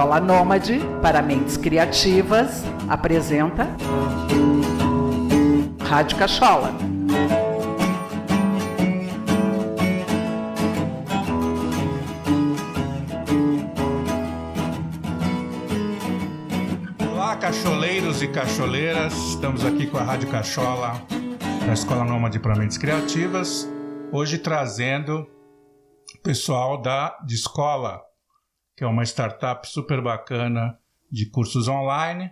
Escola Nômade para Mentes Criativas apresenta Rádio Cachola. Olá, cacholeiros e cacholeiras, estamos aqui com a Rádio Cachola da Escola Nômade para Mentes Criativas, hoje trazendo o pessoal da Discola, que é uma startup super bacana de cursos online,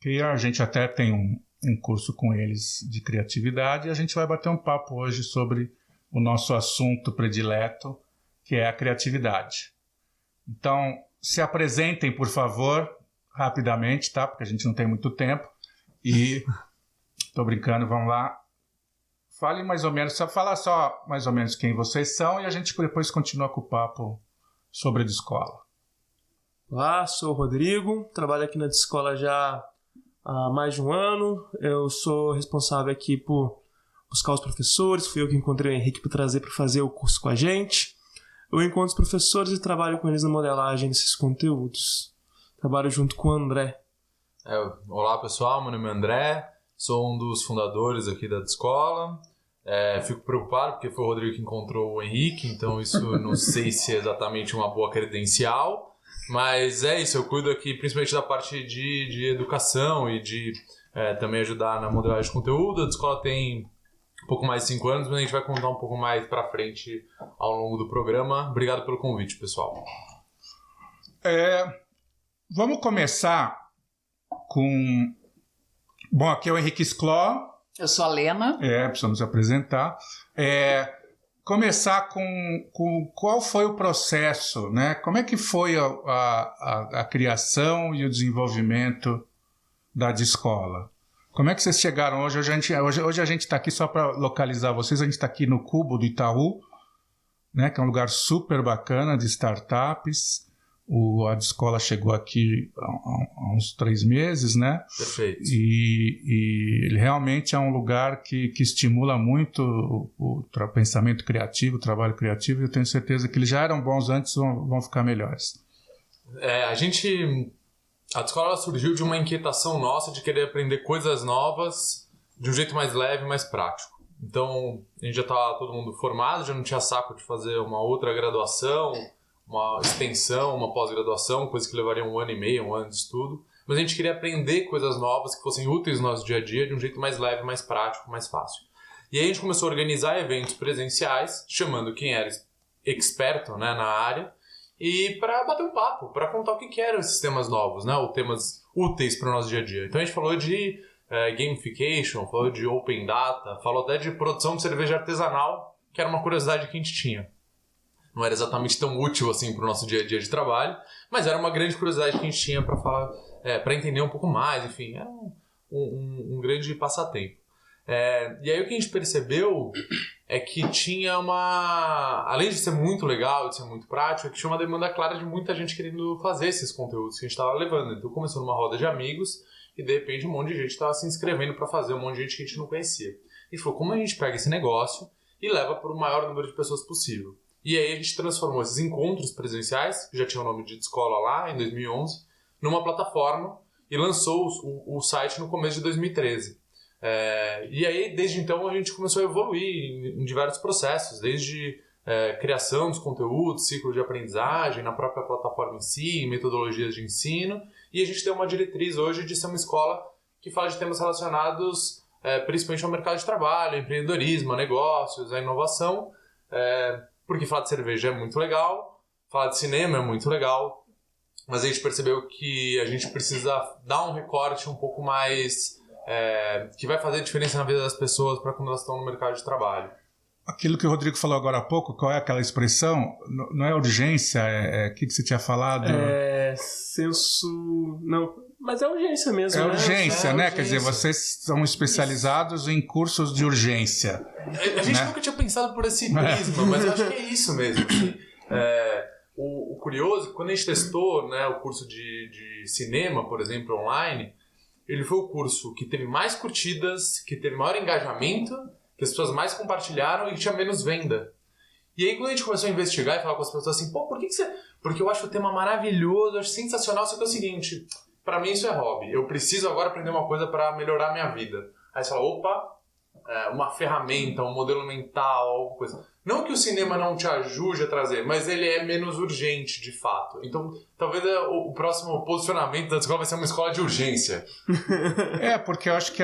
que a gente até tem um curso com eles de criatividade, e a gente vai bater um papo hoje sobre o nosso assunto predileto, que é a criatividade. Então, se apresentem, por favor, rapidamente, tá? Porque a gente não tem muito tempo. E tô brincando, vamos lá. Fale mais ou menos, fala só mais ou menos quem vocês são e a gente depois continua com o papo sobre a Discola. Olá, sou o Rodrigo, trabalho aqui na Discola já há mais de um ano. Eu sou responsável aqui por buscar os professores, fui eu que encontrei o Henrique para trazer para fazer o curso com a gente. Eu encontro os professores e trabalho com eles na modelagem desses conteúdos. Trabalho junto com o André. Olá pessoal, meu nome é André, sou um dos fundadores aqui da Discola. Fico preocupado porque foi o Rodrigo que encontrou o Henrique, então isso não sei se é exatamente uma boa credencial, mas é isso, eu cuido aqui principalmente da parte de educação e de também ajudar na modelagem de conteúdo. A Discola tem um pouco mais de 5 anos, mas a gente vai contar um pouco mais pra frente ao longo do programa. Obrigado pelo convite, pessoal. Vamos começar com... Bom, aqui é o Henrique Scló. Eu sou a Lena. Precisamos apresentar. Começar com qual foi o processo, né? Como é que foi a criação e o desenvolvimento da Discola? Como é que vocês chegaram hoje? Hoje a gente está aqui, só para localizar vocês, a gente está aqui no Cubo do Itaú, né? Que é um lugar super bacana de startups. A Discola chegou aqui há uns 3 meses, né? Perfeito. E ele realmente é um lugar que estimula muito o pensamento criativo, o trabalho criativo, e eu tenho certeza que eles já eram bons antes, vão ficar melhores. A Discola surgiu de uma inquietação nossa de querer aprender coisas novas de um jeito mais leve e mais prático. Então, a gente já estava todo mundo formado, já não tinha saco de fazer uma outra graduação, uma extensão, uma pós-graduação, coisa que levaria 1 ano e meio, 1 ano de estudo. Mas a gente queria aprender coisas novas que fossem úteis no nosso dia a dia de um jeito mais leve, mais prático, mais fácil. E aí a gente começou a organizar eventos presenciais, chamando quem era experto, né, na área, e para bater um papo, para contar o que eram esses temas novos, né, ou temas úteis para o nosso dia a dia. Então a gente falou de gamification, falou de open data, falou até de produção de cerveja artesanal, que era uma curiosidade que a gente tinha. Não era exatamente tão útil assim para o nosso dia a dia de trabalho, mas era uma grande curiosidade que a gente tinha para falar, para entender um pouco mais, enfim, era um grande passatempo. E aí o que a gente percebeu é que tinha além de ser muito legal, de ser muito prático, é que tinha uma demanda clara de muita gente querendo fazer esses conteúdos que a gente estava levando. Então começou numa roda de amigos e de repente um monte de gente estava se inscrevendo para fazer, um monte de gente que a gente não conhecia. E falou, como a gente pega esse negócio e leva para o maior número de pessoas possível? E aí a gente transformou esses encontros presenciais, que já tinha o nome de Discola lá, em 2011, numa plataforma e lançou o site no começo de 2013. E aí, desde então, a gente começou a evoluir em diversos processos, desde criação dos conteúdos, ciclo de aprendizagem, na própria plataforma em si, metodologias de ensino, e a gente tem uma diretriz hoje de ser uma escola que fala de temas relacionados principalmente ao mercado de trabalho, ao empreendedorismo, a negócios, a inovação, porque falar de cerveja é muito legal, falar de cinema é muito legal, mas a gente percebeu que a gente precisa dar um recorte um pouco mais que vai fazer diferença na vida das pessoas para quando elas estão no mercado de trabalho. Aquilo que o Rodrigo falou agora há pouco, qual é aquela expressão? Não é urgência? O que você tinha falado? Senso... Não, mas é urgência mesmo, né? Urgência, né? Quer dizer, vocês são especializados em cursos de urgência. A gente nunca tinha pensado por esse prisma, mas eu acho que é isso mesmo. Assim. O curioso, quando a gente testou, né, o curso de cinema, por exemplo, online, ele foi o curso que teve mais curtidas, que teve maior engajamento, que as pessoas mais compartilharam e que tinha menos venda. E aí quando a gente começou a investigar e falar com as pessoas assim, pô, por que você... Porque eu acho o tema maravilhoso, eu acho sensacional, só que é o seguinte, pra mim isso é hobby, eu preciso agora aprender uma coisa pra melhorar a minha vida. Aí você fala, opa, uma ferramenta, um modelo mental, alguma coisa. Não que o cinema não te ajude a trazer, mas ele é menos urgente, de fato. Então, talvez o próximo posicionamento da escola vai ser uma escola de urgência. Porque eu acho que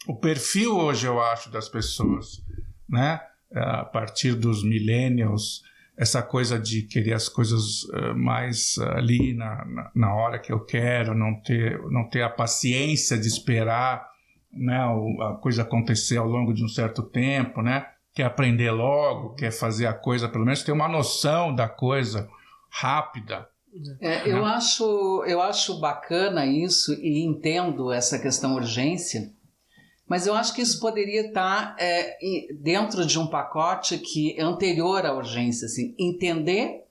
o perfil hoje, eu acho, das pessoas, né? A partir dos millennials, essa coisa de querer as coisas mais ali na hora que eu quero, não ter a paciência de esperar, né, a coisa acontecer ao longo de um certo tempo, né? Quer aprender logo, quer fazer a coisa, pelo menos ter uma noção da coisa rápida. Eu acho bacana isso e entendo essa questão urgência, mas eu acho que isso poderia estar dentro de um pacote que é anterior à urgência, assim, entender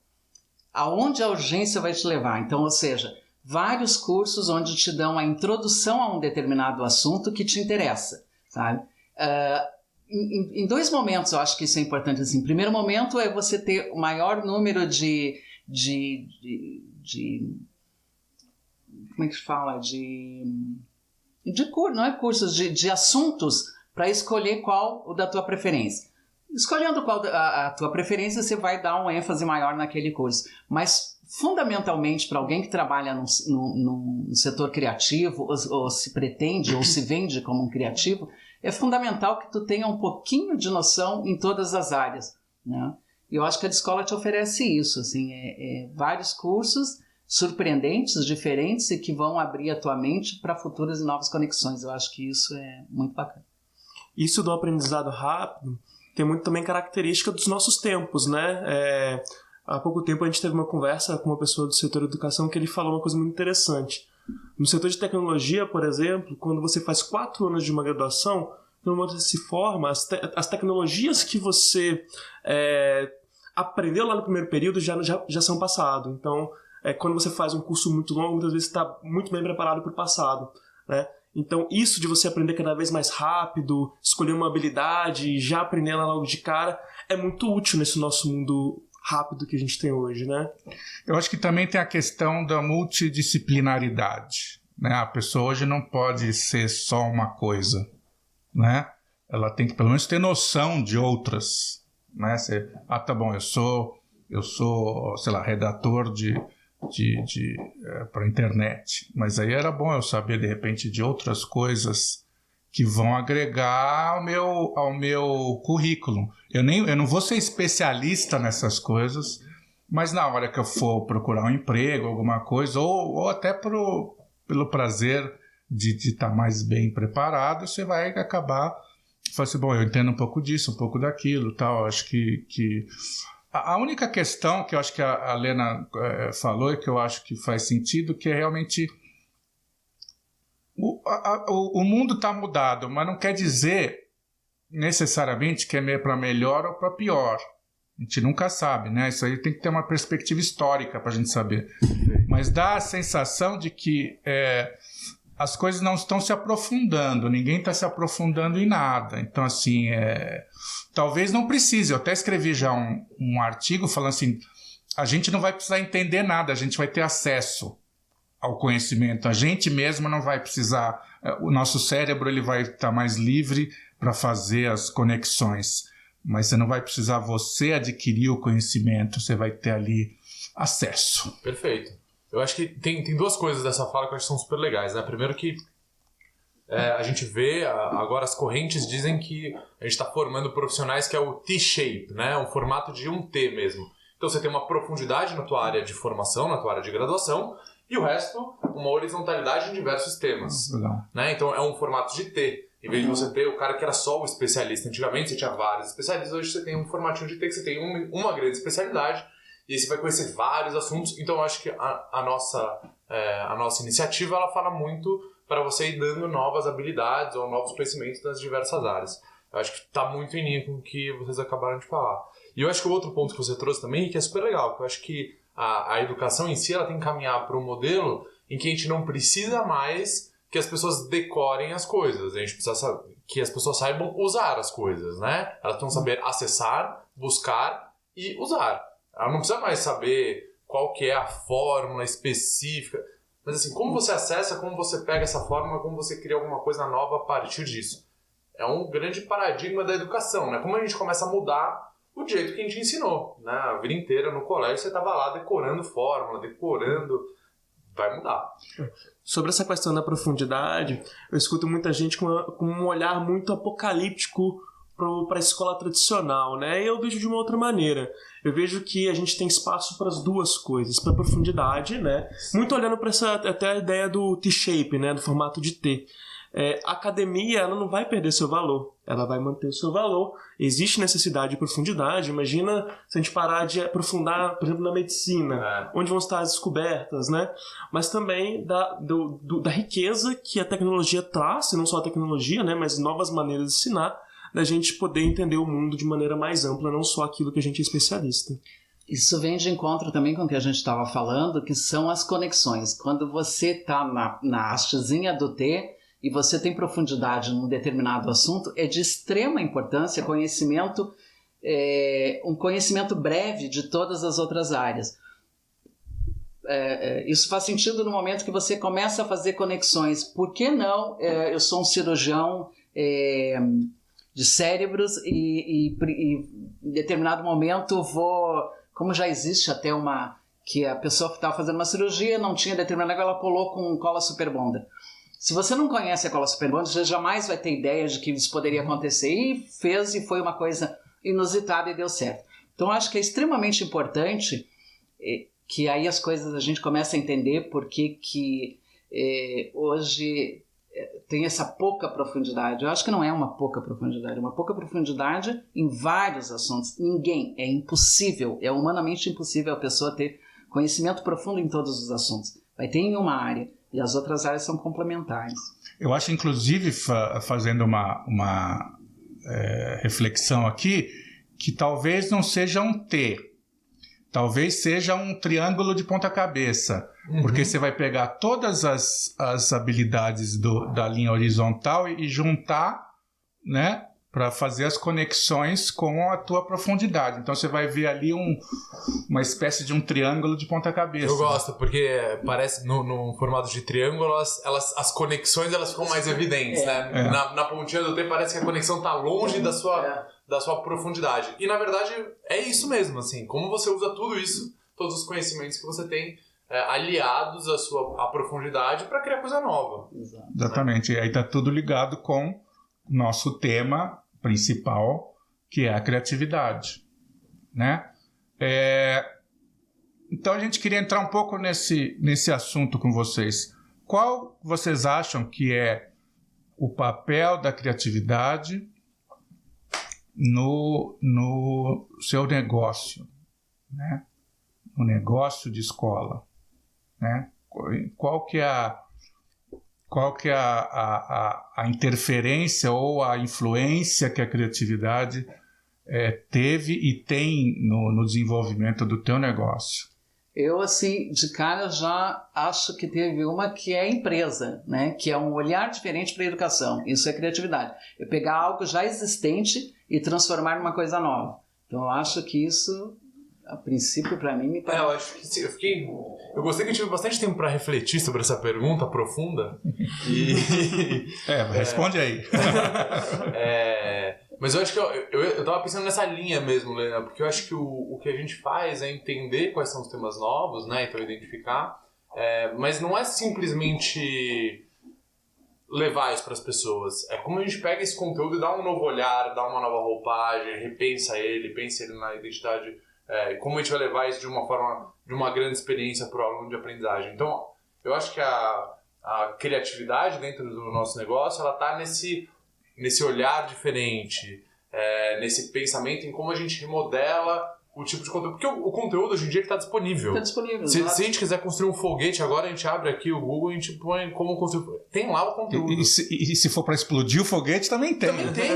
aonde a urgência vai te levar. Então, ou seja, vários cursos onde te dão a introdução a um determinado assunto que te interessa, sabe? Em dois momentos eu acho que isso é importante. Assim. O primeiro momento é você ter o maior número de como é que fala? Não é cursos, de assuntos para escolher qual o da tua preferência. Escolhendo qual a tua preferência, você vai dar um ênfase maior naquele curso. Mas, fundamentalmente, para alguém que trabalha no setor criativo, ou se pretende, ou se vende como um criativo, é fundamental que tu tenha um pouquinho de noção em todas as áreas, né? E eu acho que a escola te oferece isso, assim, vários cursos surpreendentes, diferentes e que vão abrir a tua mente para futuras e novas conexões. Eu acho que isso é muito bacana. Isso do aprendizado rápido tem muito também característica dos nossos tempos, né? Há pouco tempo a gente teve uma conversa com uma pessoa do setor de educação que ele falou uma coisa muito interessante. No setor de tecnologia, por exemplo, quando você faz 4 anos de uma graduação, no momento que você se forma, as tecnologias que você aprendeu lá no primeiro período já são passado. Então, quando você faz um curso muito longo, muitas vezes você está muito bem preparado para o passado, né? Então, isso de você aprender cada vez mais rápido, escolher uma habilidade e já aprender ela logo de cara, é muito útil nesse nosso mundo rápido que a gente tem hoje, né? Eu acho que também tem a questão da multidisciplinaridade, né? A pessoa hoje não pode ser só uma coisa, né? Ela tem que pelo menos ter noção de outras, né? Tá bom, eu sou, sei lá, redator para internet, mas aí era bom eu saber de repente de outras coisas que vão agregar ao meu currículo. Eu não vou ser especialista nessas coisas, mas na hora que eu for procurar um emprego, alguma coisa, ou até pelo prazer de estar mais bem preparado, você vai acabar falando assim, bom, eu entendo um pouco disso, um pouco daquilo, tal. Acho que a única questão que eu acho que a Lena falou e que eu acho que faz sentido, que é realmente o mundo está mudado, mas não quer dizer necessariamente que é para melhor ou para pior. A gente nunca sabe, né? Isso aí tem que ter uma perspectiva histórica para a gente saber. Mas dá a sensação de que as coisas não estão se aprofundando, ninguém está se aprofundando em nada. Então, assim, talvez não precise. Eu até escrevi já um artigo falando assim, a gente não vai precisar entender nada, a gente vai ter acesso ao conhecimento. A gente mesmo não vai precisar, o nosso cérebro ele vai estar mais livre para fazer as conexões, mas você não vai precisar você adquirir o conhecimento, você vai ter ali acesso. Perfeito. Eu acho que tem duas coisas dessa fala que eu acho que são super legais, né? Primeiro que a gente vê, agora as correntes dizem que a gente está formando profissionais que é o T-shape, né? Um formato de um T mesmo. Então você tem uma profundidade na tua área de formação, na tua área de graduação, e o resto, uma horizontalidade em diversos temas. Né? Então é um formato de T. Em vez de você ter o cara que era só o especialista. Antigamente você tinha vários especialistas, hoje você tem um formatinho de T que você tem uma grande especialidade e aí você vai conhecer vários assuntos. Então eu acho que a nossa iniciativa ela fala muito para você ir dando novas habilidades ou novos conhecimentos nas diversas áreas. Eu acho que está muito em linha com o que vocês acabaram de falar. E eu acho que o outro ponto que você trouxe também, que é super legal, que eu acho que a educação em si ela tem que caminhar para um modelo em que a gente não precisa mais que as pessoas decorem as coisas. A gente precisa que as pessoas saibam usar as coisas, né? Elas precisam saber acessar, buscar e usar. Ela não precisa mais saber qual que é a fórmula específica. Mas assim, como você acessa, como você pega essa fórmula, como você cria alguma coisa nova a partir disso. É um grande paradigma da educação, né? Como a gente começa a mudar o jeito que a gente ensinou, né? A vida inteira no colégio você estava lá decorando fórmula, vai mudar. Sobre essa questão da profundidade, eu escuto muita gente com um olhar muito apocalíptico para a escola tradicional, né? E eu vejo de uma outra maneira. Eu vejo que a gente tem espaço para as duas coisas, para a profundidade, né? Muito olhando para até a ideia do T-shape, né? Do formato de T. A academia, ela não vai perder seu valor, ela vai manter o seu valor. Existe necessidade de profundidade. Imagina se a gente parar de aprofundar, por exemplo, na medicina, onde vão estar as descobertas, né? Mas também da riqueza que a tecnologia traz, e não só a tecnologia, né? Mas novas maneiras de ensinar, da gente poder entender o mundo de maneira mais ampla, não só aquilo que a gente é especialista. Isso vem de encontro também com o que a gente estava falando, que são as conexões. Quando você está na hastezinha do T e você tem profundidade num determinado assunto, é de extrema importância um conhecimento breve de todas as outras áreas. Isso faz sentido no momento que você começa a fazer conexões. Por que não? Eu sou um cirurgião de cérebros e em determinado momento como já existe até que a pessoa que estava fazendo uma cirurgia não tinha determinado, ela colou com cola superbonder. Se você não conhece a cola superbonder, você jamais vai ter ideia de que isso poderia acontecer, e foi uma coisa inusitada e deu certo. Então acho que é extremamente importante que aí as coisas a gente começa a entender porque que hoje tem essa pouca profundidade. Eu acho que não é uma pouca profundidade, é uma pouca profundidade em vários assuntos. É impossível, é humanamente impossível a pessoa ter conhecimento profundo em todos os assuntos. Vai ter em uma área, e as outras áreas são complementares. Eu acho, inclusive, fazendo uma reflexão aqui, que talvez não seja um T, talvez seja um triângulo de ponta cabeça. Porque você vai pegar todas as habilidades da linha horizontal e juntar, né, para fazer as conexões com a tua profundidade. Então você vai ver ali uma espécie de um triângulo de ponta cabeça. Eu gosto, porque parece no formato de triângulo, as conexões elas ficam mais evidentes, né? Na pontinha do T parece que a conexão está longe da sua profundidade. E na verdade é isso mesmo, assim, como você usa tudo isso, todos os conhecimentos que você tem, aliados à profundidade para criar coisa nova. Exatamente. E aí está tudo ligado com o nosso tema principal, que é a criatividade, né? Então a gente queria entrar um pouco nesse assunto com vocês. Qual vocês acham que é o papel da criatividade no seu negócio, né? No negócio de escola, né? Qual que é a interferência ou a influência que a criatividade teve e tem no desenvolvimento do teu negócio? Eu, assim, de cara já acho que teve uma que é a empresa, né? Que é um olhar diferente para a educação. Isso é criatividade. Eu pegar algo já existente e transformar numa coisa nova. Então eu acho que isso, a princípio, para mim, me parece... Eu acho que sim, eu gostei que eu tive bastante tempo para refletir sobre essa pergunta profunda. Responde aí. Mas eu acho que eu tava pensando nessa linha mesmo, Lena, porque eu acho que o que a gente faz é entender quais são os temas novos, né? Então identificar, mas não é simplesmente levar isso para as pessoas. É como a gente pega esse conteúdo e dá um novo olhar, dá uma nova roupagem, repensa ele, pensa ele na identidade, como a gente vai levar isso de uma forma, de uma grande experiência para o aluno de aprendizagem. Então, eu acho que a criatividade dentro do nosso negócio, ela está nesse olhar diferente, nesse pensamento em como a gente remodela o tipo de conteúdo. Porque o conteúdo hoje em dia está disponível. Está disponível. Se a gente quiser construir um foguete agora, a gente abre aqui o Google e a gente põe como construir. Tem lá o conteúdo. E se for para explodir o foguete, também tem. Também tem.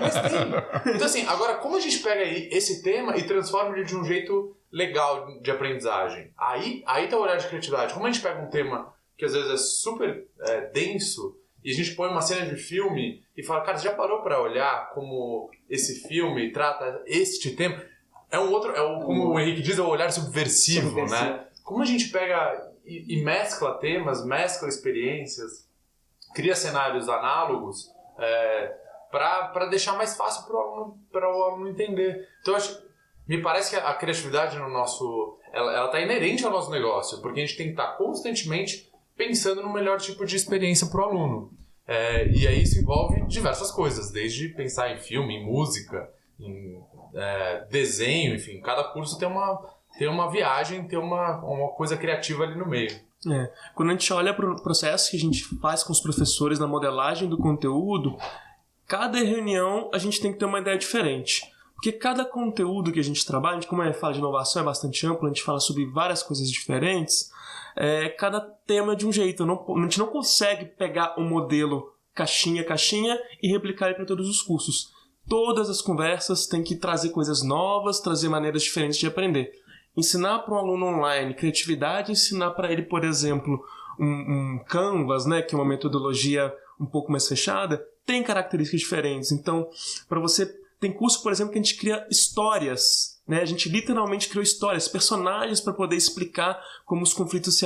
Mas tem. Então assim, agora como a gente pega esse tema e transforma ele de um jeito legal de aprendizagem? Aí tá o olhar de criatividade. Como a gente pega um tema que às vezes é super denso, e a gente põe uma cena de filme e fala, cara, você já parou para olhar como esse filme trata este tema? Como o Henrique diz, é o olhar subversivo, né? Como a gente pega e mescla temas, mescla experiências, cria cenários análogos para deixar mais fácil para o aluno entender. Então, me parece que a criatividade ela está inerente ao nosso negócio, porque a gente tem que estar constantemente pensando no melhor tipo de experiência para o aluno. E aí isso envolve diversas coisas, desde pensar em filme, em música, em desenho, enfim. Cada curso tem uma viagem, tem uma coisa criativa ali no meio. Quando a gente olha para o processo que a gente faz com os professores na modelagem do conteúdo, cada reunião a gente tem que ter uma ideia diferente. Porque cada conteúdo que a gente trabalha, como a gente fala de inovação, é bastante amplo, a gente fala sobre várias coisas diferentes, cada tema é de um jeito. A gente não consegue pegar um modelo caixinha e replicar ele para todos os cursos. Todas as conversas têm que trazer coisas novas, trazer maneiras diferentes de aprender. Ensinar para um aluno online criatividade, ensinar para ele, por exemplo, um Canvas, né, que é uma metodologia um pouco mais fechada, tem características diferentes. Então, para você... Tem curso, por exemplo, que a gente cria histórias, né? A gente literalmente criou histórias, personagens para poder explicar como os conflitos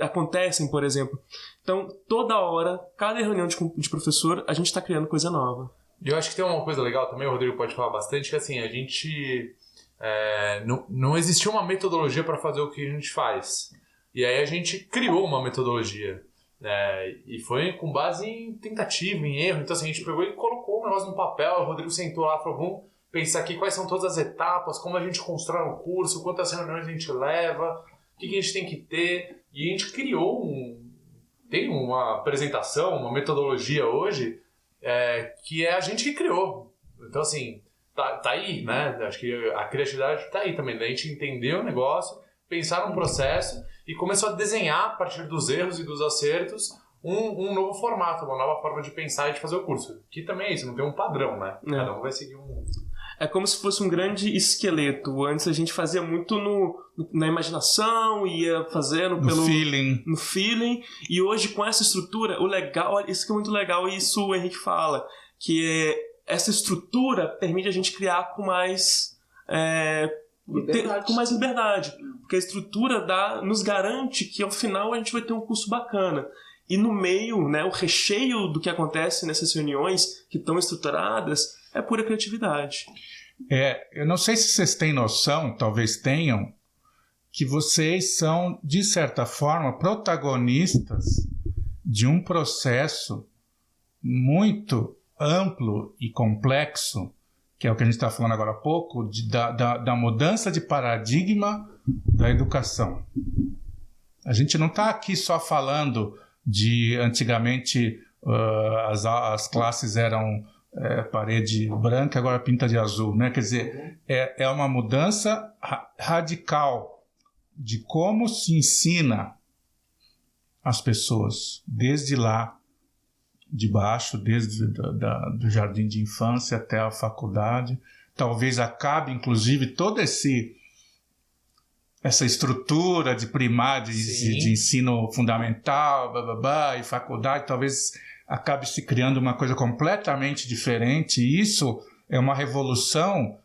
acontecem, por exemplo. Então, toda hora, cada reunião de professor, a gente está criando coisa nova. E eu acho que tem uma coisa legal também, o Rodrigo pode falar bastante, que assim, a gente... não existia uma metodologia para fazer o que a gente faz. E aí a gente criou uma metodologia. E foi com base em tentativa, em erro. Então assim, a gente pegou e colocou o negócio no papel. O Rodrigo sentou lá e falou, vamos pensar aqui quais são todas as etapas, como a gente constrói um curso, quantas reuniões a gente leva, o que a gente tem que ter. E a gente criou tem uma apresentação, uma metodologia hoje, que é a gente que criou. Então assim, tá aí, né? Acho que a criatividade tá aí também, da gente entender o negócio, pensar num processo e começou a desenhar, a partir dos erros e dos acertos, um novo formato, uma nova forma de pensar e de fazer o curso. Que também é isso, não tem um padrão, né? Cada um vai seguir um... É como se fosse um grande esqueleto. Antes a gente fazia muito na imaginação, ia fazendo no feeling. E hoje, com essa estrutura, o legal, isso que é muito legal, e isso o Henrique fala, que essa estrutura permite a gente criar com mais... com mais liberdade, porque a estrutura nos garante que ao final a gente vai ter um curso bacana. E no meio, né, o recheio do que acontece nessas reuniões que estão estruturadas é pura criatividade. Eu não sei se vocês têm noção, talvez tenham, que vocês são, de certa forma, protagonistas de um processo muito amplo e complexo, que é o que a gente está falando agora há pouco, da mudança de paradigma da educação. A gente não está aqui só falando de antigamente as classes eram parede branca, agora pinta de azul, né? Quer dizer, é uma mudança radical de como se ensina as pessoas, desde lá de baixo, desde do jardim de infância até a faculdade. Talvez acabe, inclusive, toda essa estrutura de primário, de ensino fundamental, e faculdade, talvez acabe se criando uma coisa completamente diferente. E isso é uma revolução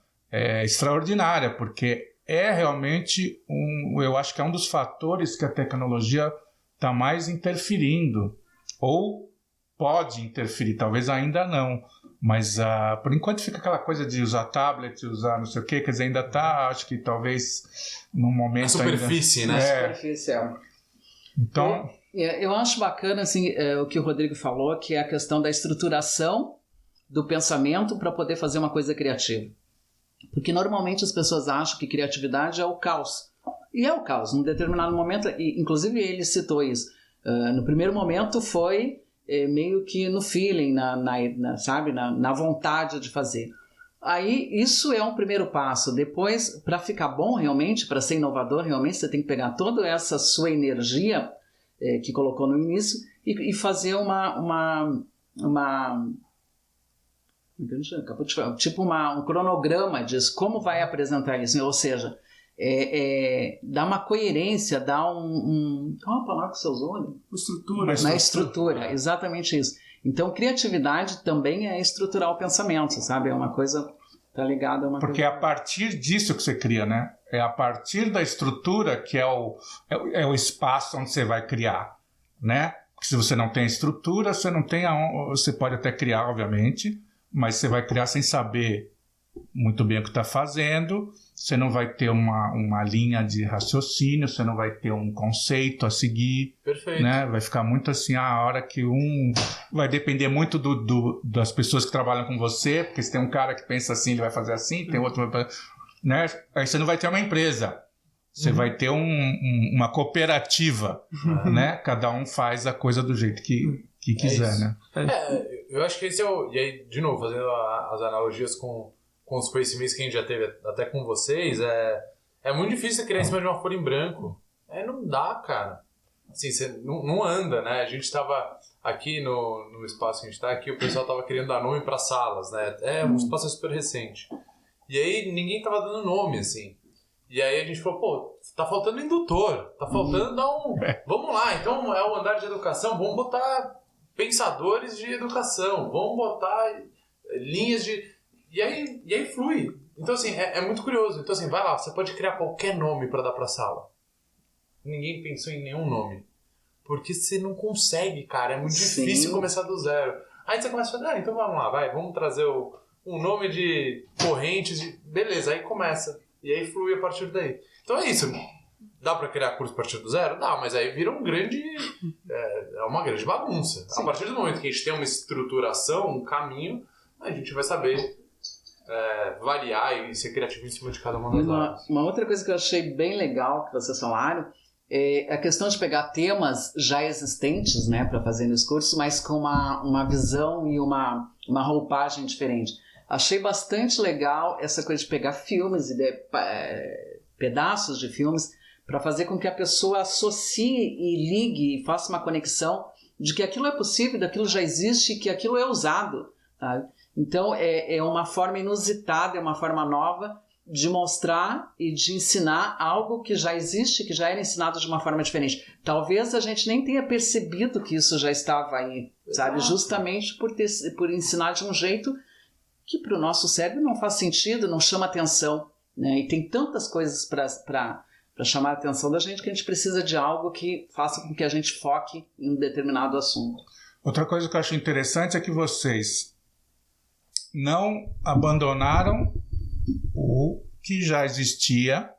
extraordinária, porque realmente eu acho que é um dos fatores que a tecnologia está mais interferindo, ou pode interferir, talvez ainda não, mas por enquanto fica aquela coisa de usar tablet, usar não sei o quê, quer dizer, ainda está, acho que talvez num momento... A superfície, ainda, né? Superfície, Então... Eu acho bacana assim, o que o Rodrigo falou, que é a questão da estruturação do pensamento para poder fazer uma coisa criativa. Porque normalmente as pessoas acham que criatividade é o caos. E é o caos, num determinado momento, e inclusive ele citou isso, no primeiro momento foi meio que no feeling, na vontade de fazer. Aí isso é um primeiro passo. Depois, para ficar bom realmente, para ser inovador realmente, você tem que pegar toda essa sua energia que colocou no início e fazer um cronograma disso, como vai apresentar isso. Ou seja, dá uma coerência, dá qual a palavra que você usou? Né? Estrutura. Na estrutura, exatamente isso. Então, criatividade também é estruturar o pensamento, sabe? É uma coisa, tá ligada a uma Porque coisa... é a partir disso que você cria, né? É a partir da estrutura que é o espaço onde você vai criar, né? Porque se você não tem estrutura, você não tem você pode até criar, obviamente, mas você vai criar sem saber muito bem o que está fazendo, você não vai ter uma linha de raciocínio, você não vai ter um conceito a seguir. Perfeito. Né? Vai ficar muito assim, a hora que vai depender muito das pessoas que trabalham com você, porque se tem um cara que pensa assim, ele vai fazer assim, tem outro... Né? Aí você não vai ter uma empresa, você vai ter uma cooperativa, né? Cada um faz a coisa do jeito que quiser, né? Eu acho que esse e aí, de novo, fazendo as analogias com os conhecimentos que a gente já teve até com vocês, é muito difícil criar em cima de uma folha em branco. Não dá, cara. Assim, você não anda, né? A gente estava aqui no espaço que a gente está aqui, o pessoal estava querendo dar nome para salas, né? Um espaço super recente. E aí ninguém tava dando nome, assim. E aí a gente falou, pô, tá faltando indutor, tá faltando dar Vamos lá, então é o andar de educação, vamos botar pensadores de educação, vamos botar linhas de... E aí flui. Então, assim, é muito curioso. Então, assim, vai lá, você pode criar qualquer nome pra dar pra sala. Ninguém pensou em nenhum nome. Porque você não consegue, cara, é muito difícil começar do zero. Aí você começa a falar, então vamos lá, vamos trazer um nome de correntes, beleza, aí começa. E aí flui a partir daí. Então é isso. Dá pra criar curso a partir do zero? Dá, mas aí vira uma grande bagunça. Sim. A partir do momento que a gente tem uma estruturação, um caminho, a gente vai saber variar e ser criativo em cima de cada uma das áreas. Uma outra coisa que eu achei bem legal que vocês falaram é a questão de pegar temas já existentes, né, para fazer nos cursos, mas com uma visão e uma roupagem diferente. Achei bastante legal essa coisa de pegar filmes e pedaços de filmes para fazer com que a pessoa associe e ligue e faça uma conexão de que aquilo é possível, daquilo já existe e que aquilo é usado. Tá? Então é uma forma inusitada, é uma forma nova de mostrar e de ensinar algo que já existe, que já era ensinado de uma forma diferente. Talvez a gente nem tenha percebido que isso já estava aí, sabe? Justamente por ensinar de um jeito que para o nosso cérebro não faz sentido, não chama atenção, né? E tem tantas coisas para chamar a atenção da gente que a gente precisa de algo que faça com que a gente foque em um determinado assunto. Outra coisa que eu acho interessante é que vocês não abandonaram o que já existia